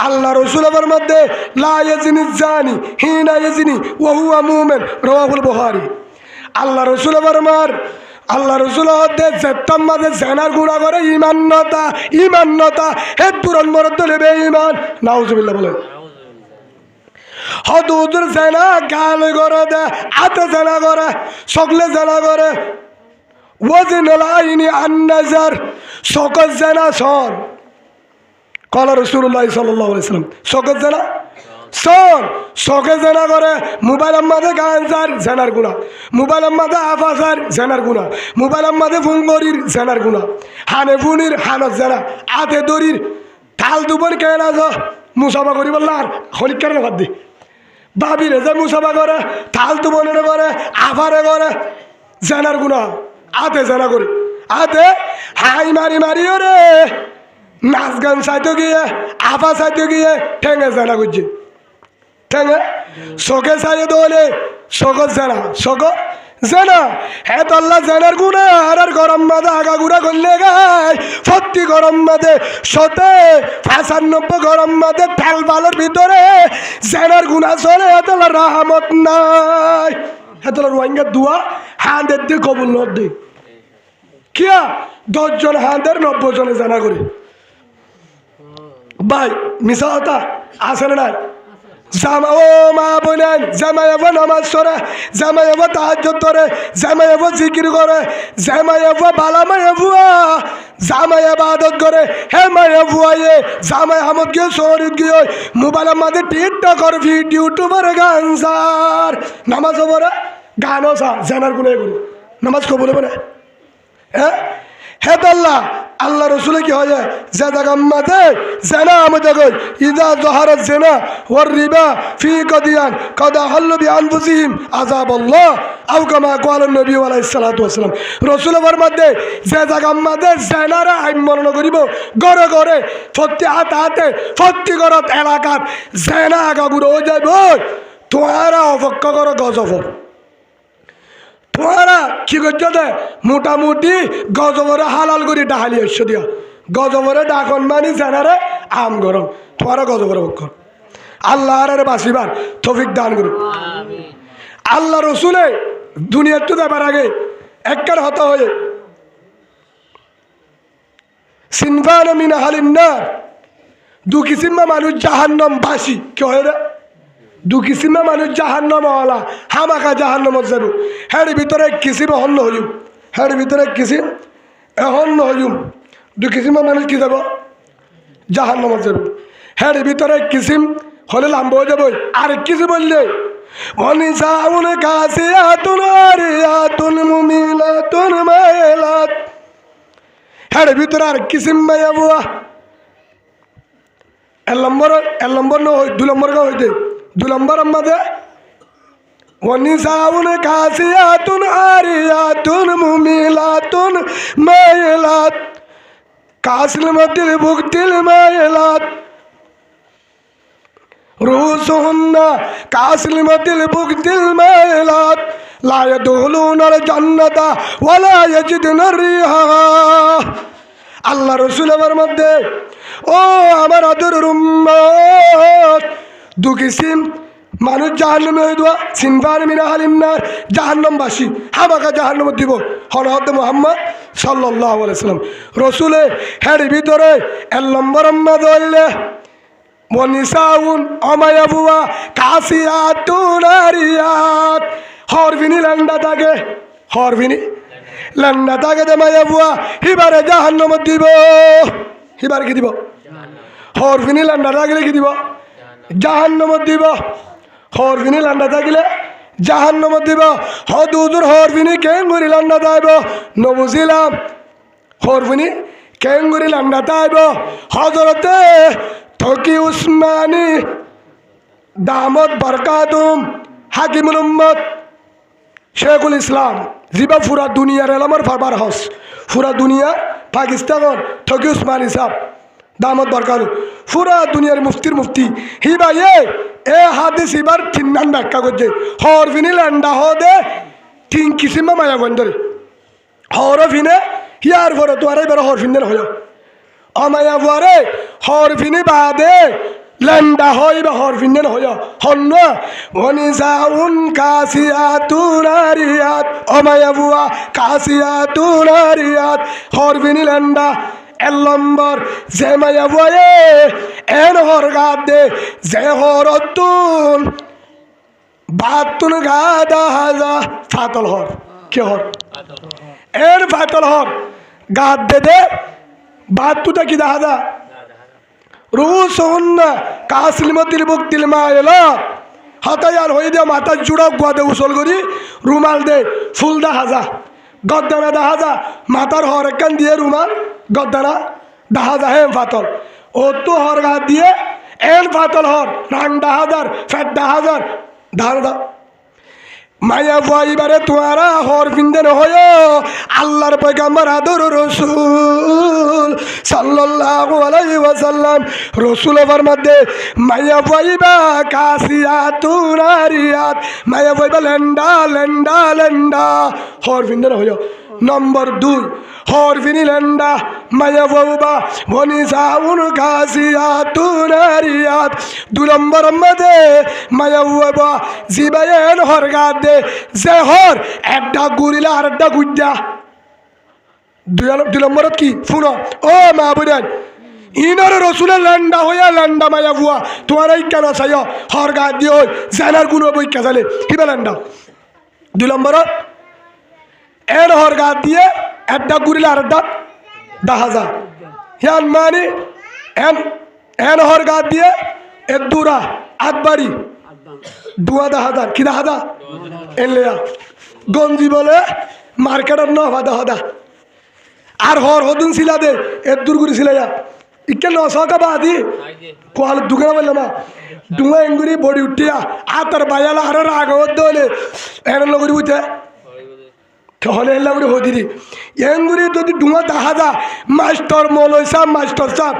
আল্লাহ রাসূলের মধ্যে লা ইয়াজিনি জানি হিনা ইয়াজিনি ওয়া হুয়া মুমিন রাওয়াহুল বুখারী আল্লাহ রাসূলের মার আল্লাহ রসুল যেতাম মাঝে জেনার গুণা করে ইমান্নতা হে পুরন মরদ লেবে ইমান নাউজুবিল্লাহ বলে হদুদুর জেনা গাল করে দে আতে জেনা করে সকলে জেনা করে ওয়াজিন লাইনি আন-নাজার সকল জেনা সর কলা রাসূলুল্লাহ সাল্লাল্লাহু আলাইহি ওয়াসাল্লাম সকল জেনা সর সকে জেনা করে মোবাইলের মাঝে গান যার জেনার গুণা মোবাইলের মাঝে আফাসার জেনার গুণা মোবাইলের মাঝে ফুঙ্গরির জেনার গুণা হানে ফুনির হানত জেনা আতে দড়ির থাল দুবন কে না যা মুসাফা করি বললা আর হলিকার বাদ দি বাবিরে যে মুসাফা করে থাল দুবনের করে আফারে করে জেনার গুণা আতে জেনা করি আতে হাই মারি মারি রে নাচ গান চাইতে গিয়ে আফা চাইতে গিয়ে ঠেঙে জেনা করছে ঠেঙে শোকে চাইয়ে দোলে শোক জেনা শোক জেনা হ্যাঁ তল্লা জেনার গুণা আর গরম মাদে আগা গুড়া করলে গায় সত্যি গরম মাদে 95 গরম মাদে ফেল বালোর ভিতরে জেনার গুণা চলে এতলা রাহমত নাই এতলা রোহিঙ্গা দুয়া হাঁদের দিয়ে কবুল নদ দি কিয়া 10 জন হাঁদের 90 জনে জানা করে ভাই মিশা হতা আসে না নাই জামা ও মা বোনেন জামাইব নামাজ পড়ে জামাইব তাহাজ্জুদ করে জামাইব জিকির করে জামাইব বালামাইব জামাই ইবাদত করে হে মাইব আয়ে জামাই হামদ কে শরীর গিয়ে মোবাইলের মাঝে টিকটক আর ইউটিউবার গান সার নামাজ পড়ে গানও সা জেনার গুণে করি নামাজ কবুল হবে না হ্যাঁ হে আল্লাহ আল্লাহ রসুলে কি হয়ে যায় জাদাগাম্মাতে জেনা আমাদের কই ইদা জহারাত জেনা ওয়ার রিবা ফি কাদিয়ান কাদা হাল্লু বি আনফুসিহিম আযাবাল্লাহ আও কামা ক্বালা নবী আলাইহিস সালাতু ওয়াসসালাম রসুল ফরমাতে জাদাগাম্মাতে জেনারা আইন মরণ করিব গরে গরে প্রতি হাতে প্রতি ঘরত এলাকাত জেনা আগাগুড়ো হয়ে যাইব তোমরা অপেক্ষা করো গজফর তোমরা কি করছো দে মোটামুটি গজবরে হালাল করি ডাহালি এসছ দিয়া গজবরে ডাকন মানি জেনারে আম গরম তোমরা গজবরে পক্ষ আল্লাহ আরে বাসিবার তৌফিক দান করুন আল্লাহ রসুলে দুনিয়ার তো দেবার আগে একবার হতা হয়ে সিনফান মিন আহলিন নার দু কিসিমা মানুষ জাহান্নাম বাসি কি হয় রে দু কিসিমা মানুষ জাহান্নাম ওয়ালা হামাকা জাহান্নামত যাব হের ভিতরে কিসিম হন্য হইম হের ভিতরে কিসিম হন্য হইম দু কিসিমা মানুষ কি যাব জাহান্নামত যাব হের ভিতরে কিসিম হলে লাম্ব হয়ে যাব আর কিছু বললে অনিসাউন কাসিয়াতুন আরিয়াতুন মুমিলাতুন মাইলাত হের ভিতরে আর কিসিম মায়া বুয়া এক নম্বর ন দুই নম্বর গা হইতে 2 নম্বর আমাদের ওয়ানিসাউন কাসিয়াতুন আরিয়াতুন মুমিলাতুন মাইলাত কাসিলমাতিল বুকতিল মাইলাত রুসুহুন্না কাসিলমাতিল বুকতিল মাইলাত লা ইয়াদখুলুনাল জান্নাতা ওয়ালা ইয়াজিদুনা রিহা আল্লাহ রাসূলের মধ্যে ও আমার আদরের উম্মত দু কিসিম মানুষ জাহান্নামে হয়ে দেওয়া সিনফান মিন আহলিন নার জাহান্নামবাসী হামাকা জাহান্নাম দিব হরহত মুহাম্মদ সাল্লাল্লাহু আলাইহি সাল্লাম রসুলে হের ভিতরে এক নম্বর ধরলে ওয়ানিসাউন অমায়াবুয়া কাসিয়াতুন আরিয়াত হরফিনি ল্যান্ডা থাকে হরফিনি ল্যান্ডা থাকে দে মায়াবুয়া হিবারে জাহান্নাম দিব হিবার কি দিব হরফিনি ল্যান্ডা থাকলে কি দিব জাহান্নামত দিব হরফিনি লান্ডা থাকিলে জাহান্নামত দিব হদুদুর হরফিনি কেঙ্গুরি লান্ডা তাইব নবুজিলাম হরফিনি কেঙ্গুরি লান্ডা তাইব হজরতে তকি উসমানী দামত বরকাতুম হাকিমুল উম্মত শেখুল ইসলাম জিবা পুরা দুনিয়ার এলামার ফারবার হাউস পুরা দুনিয়া পাকিস্তান তকি উসমানী সাহেব দামত বরকাতুম পুরা দুনিয়ার মুফতির মুফতি হি ভাই এ হাদিস এবার তিন ব্যাখ্যা করছে হরফিনি ল্যান্ডা হদে তিন কিসিমা মায়া গন্ধরে হরফিনে হিয়ার পরে তো আর এবার হরফিন হয় অমায়া পরে হরফিনি বাদে ল্যান্ডা হয় বা হরফিন হয় হন্য ওয়ানিসাউন কাসিয়াতুন আরিয়াত অমায়া বুয়া কাসিয়াতুন আরিয়াত হরফিনি ল্যান্ডা এক নম্বর যে মায়া বয়ে এন হর গাদ দে যে হরতুন বাতুন গাদা হাজা ফাতল হর কে হর এর ফাতল হর গাদ দে বাতুটা কি দাদা রুসুন কাসলিমতিল বুকতিল মায়লা হাতায়ার হয়ে দে মাথা জুড়া গোয়াদে উসল করি রুমাল দে ফুল দা হাজা গদ্দানা দা হাজা মাথার হর একান দিয়ে রুমাল গদ্দানা দেখা যায় হেম ফাতল ও তো হর গা দিয়ে এন ফাতল হর রাং 10,000 ফ্যাট 10,000 ধার দা মায়া ভাইবারে তোয়ারা হর ফিন্দেন হয় আল্লাহর পয়গাম্বর আদর রসুল সাল্লাল্লাহু আলাইহি ওয়াসাল্লাম রসুল ফরমাতে মায়া ভাইবা কাসিয়াতুন আরিয়াত মায়া ভাইবা লেন্ডা লেন্ডা লেন্ডা হর ফিন্দেন হয় নম্বর 2 হরফিনি ল্যান্ডা মায়া বাবা বনিসাউন কাসিয়াতুন আরিয়াত 2 নম্বর মধ্যে মায়া বাবা জিবায়েন হরগাদ দে যে হর একটা গুরিলা আর একটা গুজ্জা 2 নম্বরত কি শুনো ও মা বুঝেন ইনার রসুলের ল্যান্ডা হইয়া ল্যান্ডা মায়া বুয়া তোমার এই কেন চাই হরগাদ দিয়ে ওই জানার গুণ বই কেজালে কিবা ল্যান্ডা 2 নম্বরত এর হর গাদ দিয়ে একটা গুরিলা আর একটা 10,000 হিয়ান মানে এন হর গাদ দিয়ে এক দুরা আকবারি 2,000 কি 10,000 এনলেয়া গঞ্জি বলে মার্কেটের ন হাদা হাদা আর হর হদুন ছিলা দে এর দূর করে ছিলা ইকে নশকা বাদি কোয়াল দুগনা বললাম ডুঙা এঙ্গুরি বডি উঠিয়া আর তার বাইয়ালা আরো রাগ হলে এর লগরি উঠে তাহলে এর লগরি হদিরি এঙ্গুরি যদি ডুঙা দেখা যা মাস্টার মলয় সাহ মাস্টার সাহ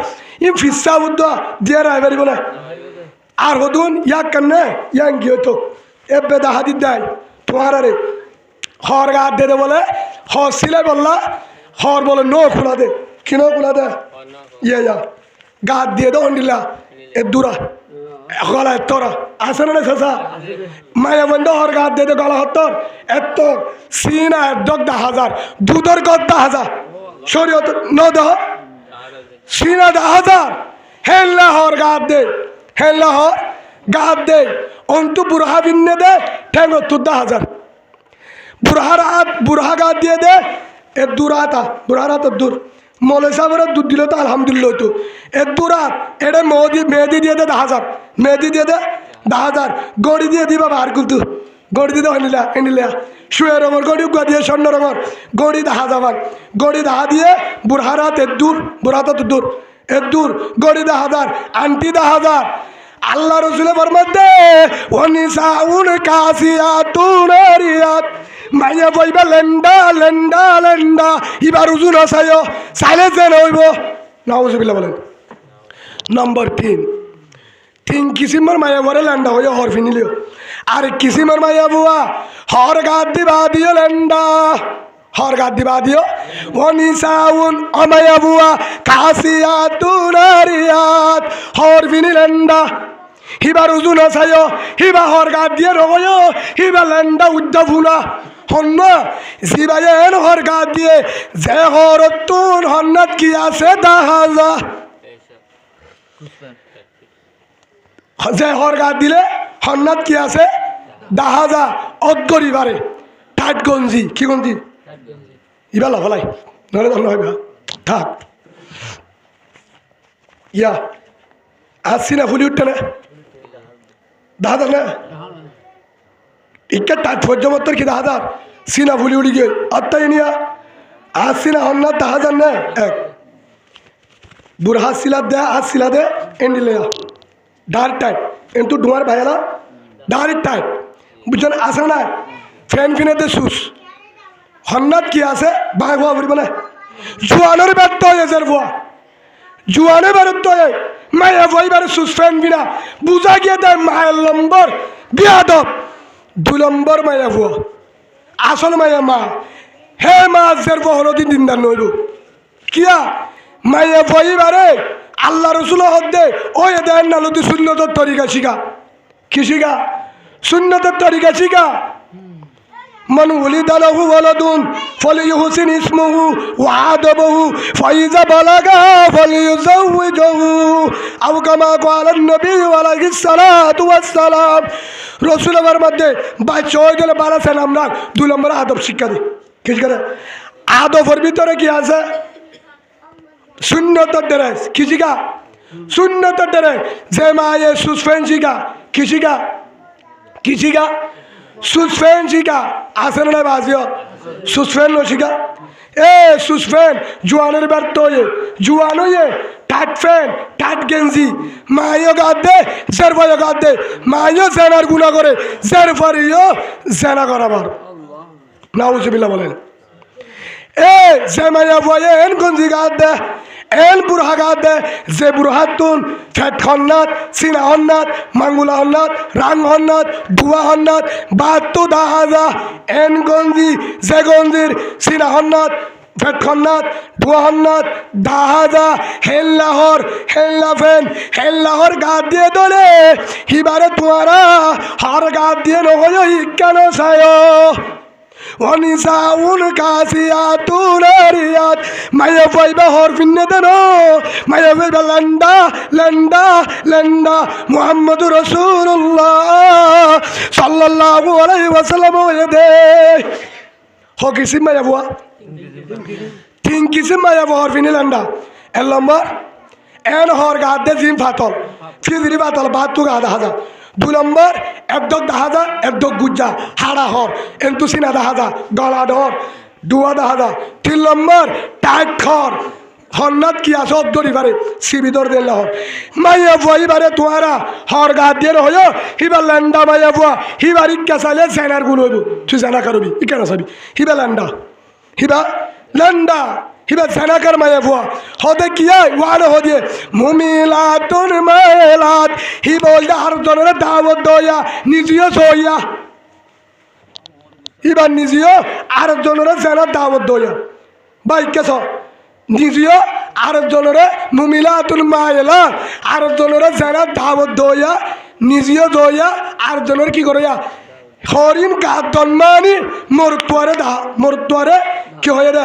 ই ফিসা বুদ্ধ দিয়ে রাইবারি বলে আর হদুন ইয়াক কেনে ইয়াং গিয়ে তো এবে দেখা দি দেয় তোমার আরে হর গা দে দে বলে হর সিলে বললা হর বলে নো খোলা দে কি নো খোলা দে ইয়ে যা গা দিয়ে দো অন্ডিলা এ দূরা গলা তোরা আসে না শেষা মায়া বন্ধ হর গা দিয়ে দে গলা হত্তর এত সিনা দগ 10,000 দুধর গদ 10,000 শরীয়ত ন দেহ সিনা 10,000 হেল্লা হর গা দে হেল্লা হর গা দে অন্তু বুড়হা বিন্নে দে ঠেঙ্গ 10,000 বুড়হা গা দিয়ে দে এ দূরাতা বুড়ারা তো দূর মৌলাই সাহেবের দুধ দিল তো আলহামদুলিল্লাহ তো এ দূরাত এটা মেহেদি দিয়ে দে 10,000 মেহেদি দিয়ে দে 10,000 গড়ি দিয়ে দিবা বার কিন্তু গড়ি দিয়ে এনিলা শুয়ে রঙের গড়ি উগা দিয়ে স্বর্ণ রঙের গড়ি 10,000 গড়ি 10 দিয়ে বুড়হারাত এ দূর বুড়াতা তো দূর এ দূর গড়ি 10,000 আন্টি 10,000 আল্লাহ রসুলের ফরমাতে ওয়ানিসাউন কাসিয়াতুন আরিয়াত মাইয়া বইবা লেন্ডা লেন্ডা লেন্ডা এবার উজুন আসায় সাইলে যেন হইব নাউজুবিল্লাহ বলেন নম্বর 3 কিসিমের মায়া বরে লেন্ডা হইয়া হর ফিনিলিও আর কিসিমের মায়া বুয়া হর গাদ দিবা দিও লেন্ডা হর গাদ দিবা দিও ওয়ানিসাউন আমায়া বুয়া কাসিয়াতুন আরিয়াত হর ফিনি লেন্ডা হিবার উজুন আসায় হিবা হর গাদ দিয়ে রগয় হিবা লেন্ডা উদ্দা ফুলা হন্ন জিবায়েন হর গাদ দিয়ে যে হরতুন হন্নাত কি আছে 10,000 যে হর গাদ দিলে হন্নাত কি আছে 10,000 অদ্গরি বারে টাইট গঞ্জি কি গঞ্জি ইবালা ফলাই নরে ধন্য হইবা থাক ইয়া আসছি না ফুলি উঠতে না 10,000 না ইকে টাইট পর্যমত্তর কি 10,000 সিনা ফুলি উড়ি গিয়ে অত্যাই নিয়া আসছি না হন্নাত 10,000 না এক বুড়হা সিলা দে আজ সিলা দে এন্ডিলে ডাইরেক্ট টাইট কিন্তু ডুমার ভাইয়ালা ডাইরেক্ট টাইট বুঝছেন আসে না ফ্যান ফিনেতে সুস হন্নাত কি আছে ভাই ভুয়া বুড়ি মানে জুয়ানোর ব্যর্থ হয়ে যার ভুয়া জুয়ানে ব্যর্থ হয়ে মায়া ভয়বার সুস ফ্যান বিনা বুঝা গিয়ে দেয় মায়ের নম্বর বিয়াদব 2 নম্বর মায়া ভুয়া আসল মায়া মা হে মা যার বহরদিন দিনদার নইল কিয়া মায়া ভয়বারে আল্লাহ রসুল হদ্দে ওই দেন না লদি সুন্নতর তরিকা শিখা কি শিখা সুন্নতর তরিকা শিখা মান উলিদা লাহু ওয়ালাদুন ফালিয়ুহসিন ইসমুহু ওয়া আদাবহু ফাইজা বালাগা ফালিয়ুযাওওয়িজহু আও কামা ক্বালা নবী আলাইহিস সালাতু ওয়াস সালাম রাসূলের মধ্যে বাচ্চা হয়ে গেলে বাড়াছেন আমরা 2 নম্বর আদব শিক্ষা দিই কি করে আদবের ভিতরে কি আছে সুন্নতের ড্রেস কি শিখা সুন্নতের ড্রেস যে মায়ে সুসফেন শিখা কি শিখা কি শিখা সুসফেন শিখা আসে না বাজিও সুসফেন নো শিখা এ সুসফেন জুয়ানের ব্যর্থ হয়ে জুয়ান হয়ে টাট ফ্যান টাট গেঞ্জি মাইও গাদ দে জের ভাইও গাদ দে মাইও জেনার গুণা করে জের ফারিও জেনা করাবার নাউজুবিল্লাহ বলেন এ যে মাইয়া বয়ে এন গঞ্জি গাদ দে এন বুড়হা গাদ দে যে বুড়হাতুন ফেট হন্নাত সিনা হন্নাত মাঙ্গুলা হন্নাত রাং হন্নাত ডুয়া হন্নাত 72,000 এন গঞ্জি যে গঞ্জির সিনা হন্নাত ফেট হন্নাত ডুয়া হন্নাত 10,000 হেল্লা ফেন হেল্লাহর গাদ দিয়ে দলে হিবারে তোমারা হর গাদ দিয়ে নয় কেন সায় ওয়ানিসাউন কাসিয়াতুন আরিয়াত মায়া ফাইবা হর ফিন্নে দেনো মায়া ফাইবা লন্ডা লন্ডা লন্ডা মুহাম্মদুর রাসূলুল্লাহ সাল্লাল্লাহু আলাইহি ওয়াসাল্লাম ওয়ে দে হ কিসিম মায়া বুয়া 3 কিসিম মায়া হর ফিনে লন্ডা এল নম্বর এন হর গাদ দে জিম ফাতল ফিজরি ফাতল বাত তু গাদা হাজা 2 নম্বর একদক দাহাজা একদক গুজ্জা হাড়া হর এন্তু সিনা দাহাজা গলা ডর ডুয়া দাহাজা 3 নম্বর টাইট খর হন্নাত কি আছে অব্দরি পারে সিবিদর দিল হর মাইয়া বই বারে তোয়ারা হর গা দিয়ে হইও হিবা ল্যান্ডা মাইয়া বুয়া হিবারি কেসালে সেনার গুণ হইব তুই জানা কারবি ই কেন চাবি হিবা ল্যান্ডা হিবা ল্যান্ডা হিবা সেনাকার মাইয়া বুয়া হদে কিয়া ওয়াড়ে হদিয়ে মুমিলাতুন মাইলাত হি বল আর জনের দাওয়াত দয়া নিজিও সইয়া হিবা নিজিও আর জনের সেনা দাওয়াত দয়া ভাই কেস নিজিও আরেকজনের মুমিলাতুন মাইলাত আরেকজনের সেনা দাওয়াত দয়া নিজিও দয়া আরেকজনের কি করিয়া হরিণ গাছ জন্মানি মরতুয়ারে কি হয়ে দে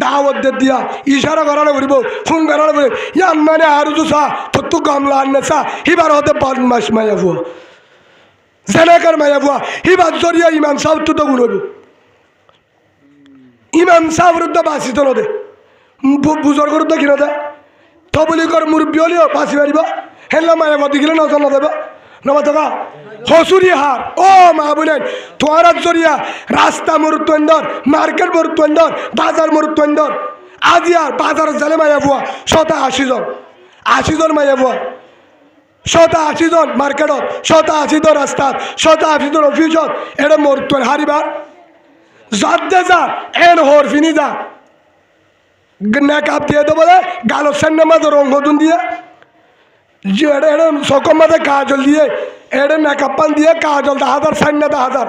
দাওয়াত দে দিয়া ইশারা করানো করিব ফোন করানো করিব ইয়ান মানে আর জুসা তো গামলা আননে সা হিবার হতে বদমাস মায়া বুয়া জেনাকার মায়া বুয়া হিবার জরিয়া ইমাম সাহেব তো গুণ হইব ইমাম সাহেবের তো বাসি তো দে বুজর্গর তো কিনা দে তবলিগর মুরব্বী হলেও বাসি পারিব হেলা মায়া বদি গেলে নজর না দেব নবা টাকা হসুরি হার ও মা বলেন তোমার জরিয়া রাস্তা মরুত্বন্দর মার্কেট মরুত্বন্দর বাজার মরুত্বন্দর আজিয়ার বাজার জালে মায়া বুয়া 180 জন 80 জন মায়া বুয়া 180 জন মার্কেটত 180 জন রাস্তাত 180 জন অফিসত এটা মরুত্বন হারিবার যাতে যা এন হর ফিনি যা নেকাপ দিয়ে তো বলে গালো সেন্নামাজ রং হতুন দিয়ে সকম মাঝে কাজল দিয়ে এড়ে মেকআপান দিয়ে কাজল 10,000 সাইন্না 10,000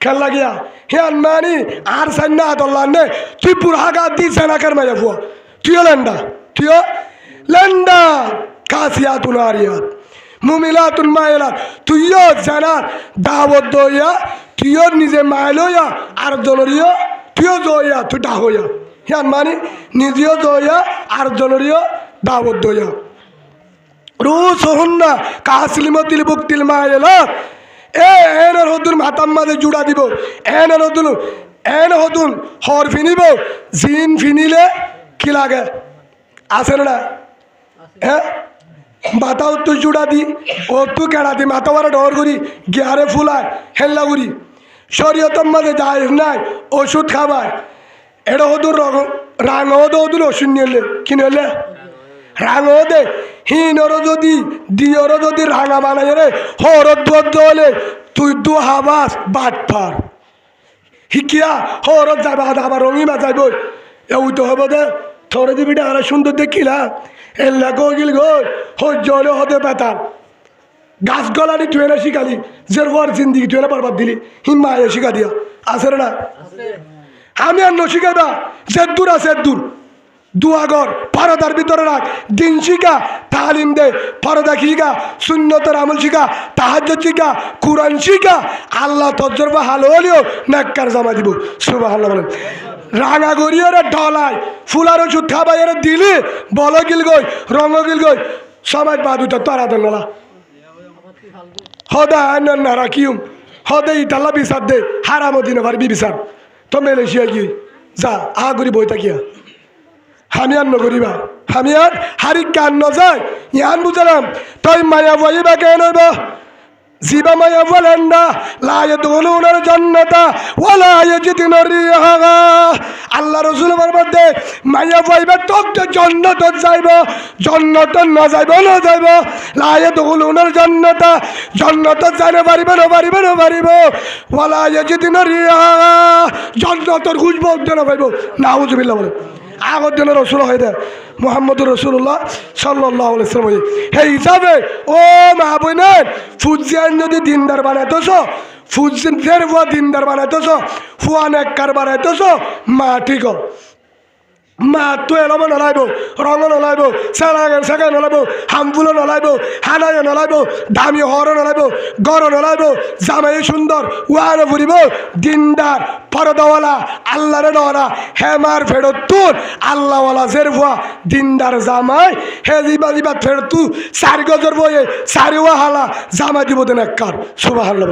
খেলা গিয়া হে আনমানি আর সাইন্না আদল্লা নে তুই পুরাগা দি সেনাকার মায়া ফুয়া তুইও লেন্ডা কাসিয়াতুন আরিয়াত মুমিলাতুন মাইলাত তুইও জানার দাওয়াত দইয়া তুইও নিজে মাইলইয়া আর জনরিও তুইও দইয়া তুই ডাহইয়া হে আনমানি নিজেও দইয়া আর জনরিও দাওয়াত দইয়া রুস হন্না কাসলিমতিল বুকতিল মাইলাত এনের হতুন মাতাম মাঝে জুড়া দিব এন হতুন হর ফিনিব জিন ফিনিলে কি লাগে আছে না হ্যাঁ মাথাও তো জুড়া দি ও তু কেড়া দি মাথা বারা ডর করি গিয়ারে ফুলায় হেল্লা করি শরীয়তম মাঝে যায় নাই ওষুধ খাবায় এটা হতুন রাঙ হতুন ওষুধ নিলে কি নিলে রাঙও দে হিনর যদি দিয়র যদি রাঙা বানাই রে হরদ হলে তুই দু হাবাস বাট পার হিকিয়া হরদ যাবা আবার রঙিমা যাইব এও তো হব দে থরে দিবিটা আর সুন্দর দেখিলা এল্লা গিল গই হজ্জ হলে হতে পেতাল গাছ গলানি তুই না শিখালি যে ওর জিন্দিগি তুই না বরবাদ দিলি হিম্মা শিখা দিয়া আছে না আমি আর নশিখাইবা সেদ্দুর আছে দূর দুয়াগর পরদার ভিতরে রাখ দিন শিখা তালিম দে পরদা শিখা সুন্নতের আমল শিখা তাহাজ্জুদ শিখা কুরআন শিখা আল্লাহ তজরবা হাল হলেও নেককার জমা দিব সুবহানাল্লাহ বলেন রাঙা গড়িয়ে ডলায় ফুলার ওষুধ খাবাই দিলি বল গিল গই রঙ গিল গই সমাজ বাদুটা তারা দেনলা হদা না রাখিম হদে ইতাল্লা বিচার দে হারামদিনে পারবি বিচার তো মেলেশিয়া কি যা আগুরি বই থাকিয়া আমি আর নগরিবা আমি আর হারি কান নযায় ইয়ান বুঝলাম তাই মায়া বইবা কেন হইব জিবা মায়া বলেন না লায়ে দুলুনার জান্নাতা ওয়ালা ইয়াজিদুনা রিহা আল্লাহ রাসূল বলতে মায়া বইবা তো জান্নাত যাইব জান্নাত না যাইব লায়ে দুলুনার জান্নাতা জান্নাত যাইতে পারিব ওয়ালা ইয়াজিদুনা রিহা জান্নাতর খুঁজব না পাইব নাউজুবিল্লাহ বলে আগর দিনের রসুল হয়ে দেয় মোহাম্মদুর রসুল্লাহ সাল্লাল্লাহু আলাইহি ওয়াসাল্লাম সেই হিসাবে ও মা বোনের ফুজিয়ান যদি দিনদার বানাইতেছ ফুজিয়ানের ফুয়া দিনদার বানাইতেছ ফুয়া নেককার বানাইতেছ মা ঠিক মা তো এলম নলাইব রঙ নলাইব সেগা নলাইব হামফুলো নলাইব হানায় নলাইব দামি হর নলাইব গড় নলাইব জামাই সুন্দর ওয়ারে ফুরিব দিনদার পরদাওয়ালা আল্লাহরে ডরা হেমার ফেরত তুর আল্লাহওয়ালা জেরফুয়া দিনদার জামাই হে জিবা ফেরত তু 4 গজর বয়ে 4 হালা জামাই দিব দেন এককার সুবহানাল্লাহ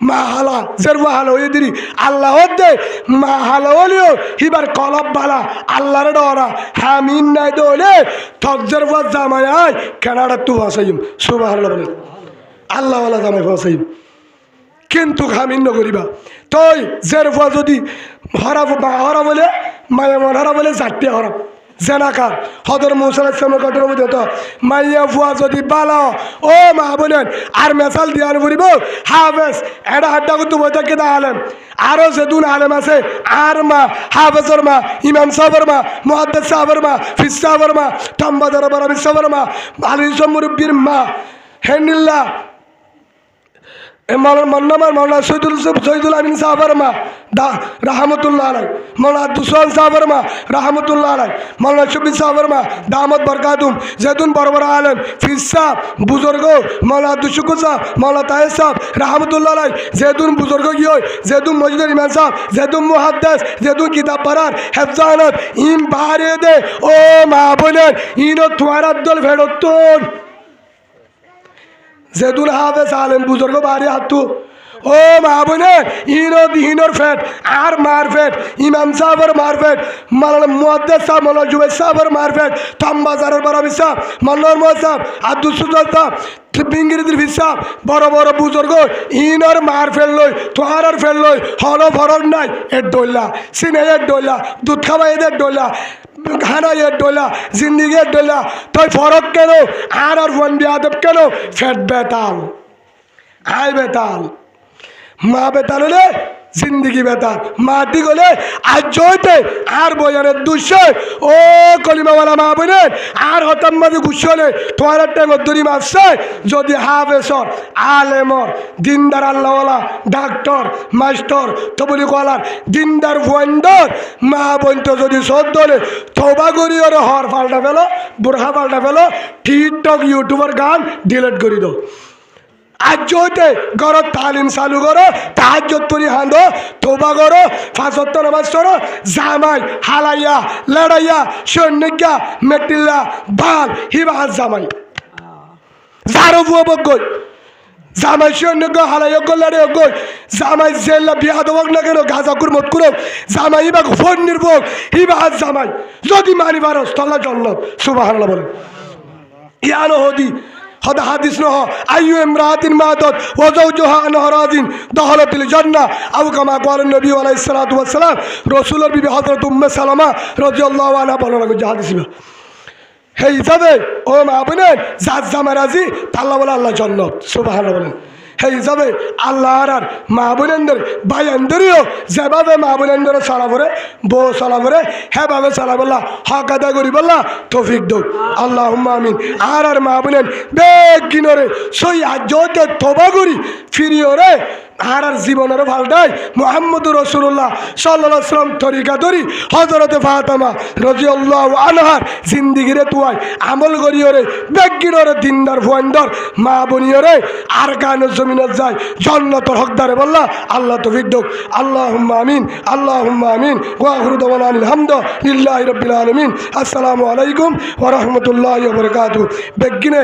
মা হালা জেরবা হালা হয়ে দিলি আল্লাহ দে মা হালা হলেও হিবার কলব বালা আল্লাহরে ডরা হামিন নাই দলে তজরবা জামাই কেনাডা তু হাসাইম সুবহানাল্লাহ আল্লাহওয়ালা জামাই ফসাইব কিন্তু খামিন নকরিবা তই জের ফুয়া যদি হরা বলে মায়া মন হরা বলে জাতীয় হরা জেনাকার হদর মুসালামের ঘটনার মধ্যে তো মাইয়া ফুয়া যদি বালা ও মা বোনেন আর মেসাল দিয়ে পড়িব হাফেজ এটা হাড্ডা করতে বইতে কেদা আলেম আরও যেদুন আলেম আছে আর মা হাফেজর মা ইমাম সাহেবের মা মুহাদ্দিস সাহেবের মা ফিস সাহেবের মা তাম্বাদার বারাবি সাহেবের মা আলী মুরব্বির মা হেনিল্লা মৌলানা শহীদুল আমিন সাহাবার মা রাহমতুল্লাহ আলাই, মৌলানা দুসওয়ান সাহাবার মা রাহমতুল্লাহ আলাই, মৌলানা শফি সাহাবার মা দামত বরকাতুম, যেতুন বড় বড় আলেম ফিস সাহ বুজুর্গ মৌলানা দুশুকুর সাহ, মৌলানা তাহের সাহ রাহমতুল্লাহ আলাই, যেতুন বুজুর্গ কি হয়, যেতুন মসজিদের ইমাম সাহ, যেতুন মুহাদ্দিস, যেতুন কিতাব পড়ার হেফজানত ইম বাহারে দে ও মা বোনের ইনো তোমার দল ফেরতন যেদুল হাফেজ আলেম বুজুর্গ বাড়ি হাতু ও মা বোনে ইনোর ফেট আর মার ফেট ইমাম সাহেবের মার ফেট মাওলানা মুহাদ্দিস সাহেব মাওলানা জুবের সাহেবের মার ফেট তাম্বাজারের বারাবি সাহেব মাওলানা মোহাম্মদ সাহেব আব্দুল সুজাত সাহেব বিঙ্গিরিদির হিসাব বড় বড় বুজুর্গ ইনর মার ফেললই তোহার ফেললই হল ফরর নাই এর ডোলা সিনে এর ডোলা দুধ খাওয়া এদের ডোলা খানা এর ডোলা জিন্দিগি এর ডোলা তুই ফরক কেন আর ফোন বিয়াদব কেন ফেট বেতাল আয় বেতাল মা বেতাল হলে জিন্দিগি বেতাল মাটি গলে আজ জয়তে আর বয়ানের দুঃসে ও কলিমাওয়ালা মা বোনের আর হতাম মাঝে গুছলে তোমার টেঙ্গর দড়ি মারছে যদি হাফেজর আলেমর দিনদার আল্লাহওয়ালা ডাক্তার মাস্টার তবলি কলার দিনদার ভয়েন্দর মা বোন তো যদি সদ দলে তোবা করি ওর হর পাল্টা ফেলো বুড়া পাল্টা ফেলো টিকটক ইউটিউবের গান ডিলিট করে দাও আজ হইতে ঘরত তালিম চালু করো তাহাজ্জুদ পড়ি হাঁদো তোবা করো ফাঁসত্ব নামাজ করো জামাই হালাইয়া লড়াইয়া সৈনিকা মেটিল্লা বাল হিবাহাত জামাই যারো বুয়া বগল জামাই সৈনিক হালাইয়া গল লড়াইয়া গল জামাই জেল্লা বিয়া দেবক না কেন গাজা কুরমত করো জামাই হিবা ফোন নির্ভোগ হিবাহাত জামাই যদি মানি পারস তল্লা জন্নত সুবহানাল্লাহ বলে ইয়ানো হদি হদা হাদিস নহ আইয়ু ইমরাতিন মাতাত ওয়া যাওজুহা আনহারাদিন দাখালাতিল জান্নাহ আও কামা ক্বালা নবী আলাইহিস সালাতু ওয়াস সালাম রাসূলের বিবি হযরত উম্মে সালামা রাদিয়াল্লাহু আনহা বর্ণনা করে হাদিস ছিল হে হিসাবে ও মা বোনেন জাত জামারাজি আল্লাহ বলে আল্লাহ জান্নাত সুবহানাল্লাহ বলেন হে হিসাবে আল্লাহ আর মা বোনেনদের ভাইয়ানদেরও যেভাবে মা বোনেনদের চলা পড়ে বউ চলা পড়ে হেভাবে চলা বললা হক আদায় করি বললা তৌফিক দৌ আল্লাহুম্মা আমিন আর মা বোনেন বেগ কিনরে সই আজতে তবা করি ফিরিও রে আর জীবনের ভালটাই মুহাম্মদুর রাসূলুল্লাহ সাল্লাল্লাহু আলাইহি ওয়াসাল্লাম তরিকা ধরি হযরতে ফাতেমা রাদিয়াল্লাহু আনহার জিন্দেগিরে তুই আমল করিও রে বেগিনরে দিনদার ফুয়ানদার মা বনিও রে আর কান জমিনত যায় জান্নাতের হকদারে বললা আল্লাহ তৌফিক দাও আল্লাহুম্মা আমিন আল্লাহুম্মা আমিন ওয়া আখিরু দাওয়ানা আলহামদুলিল্লাহি রাব্বিল আলামিন আসসালামু আলাইকুম ওয়া রাহমাতুল্লাহি ওয়া বারাকাতুহু বেগিনে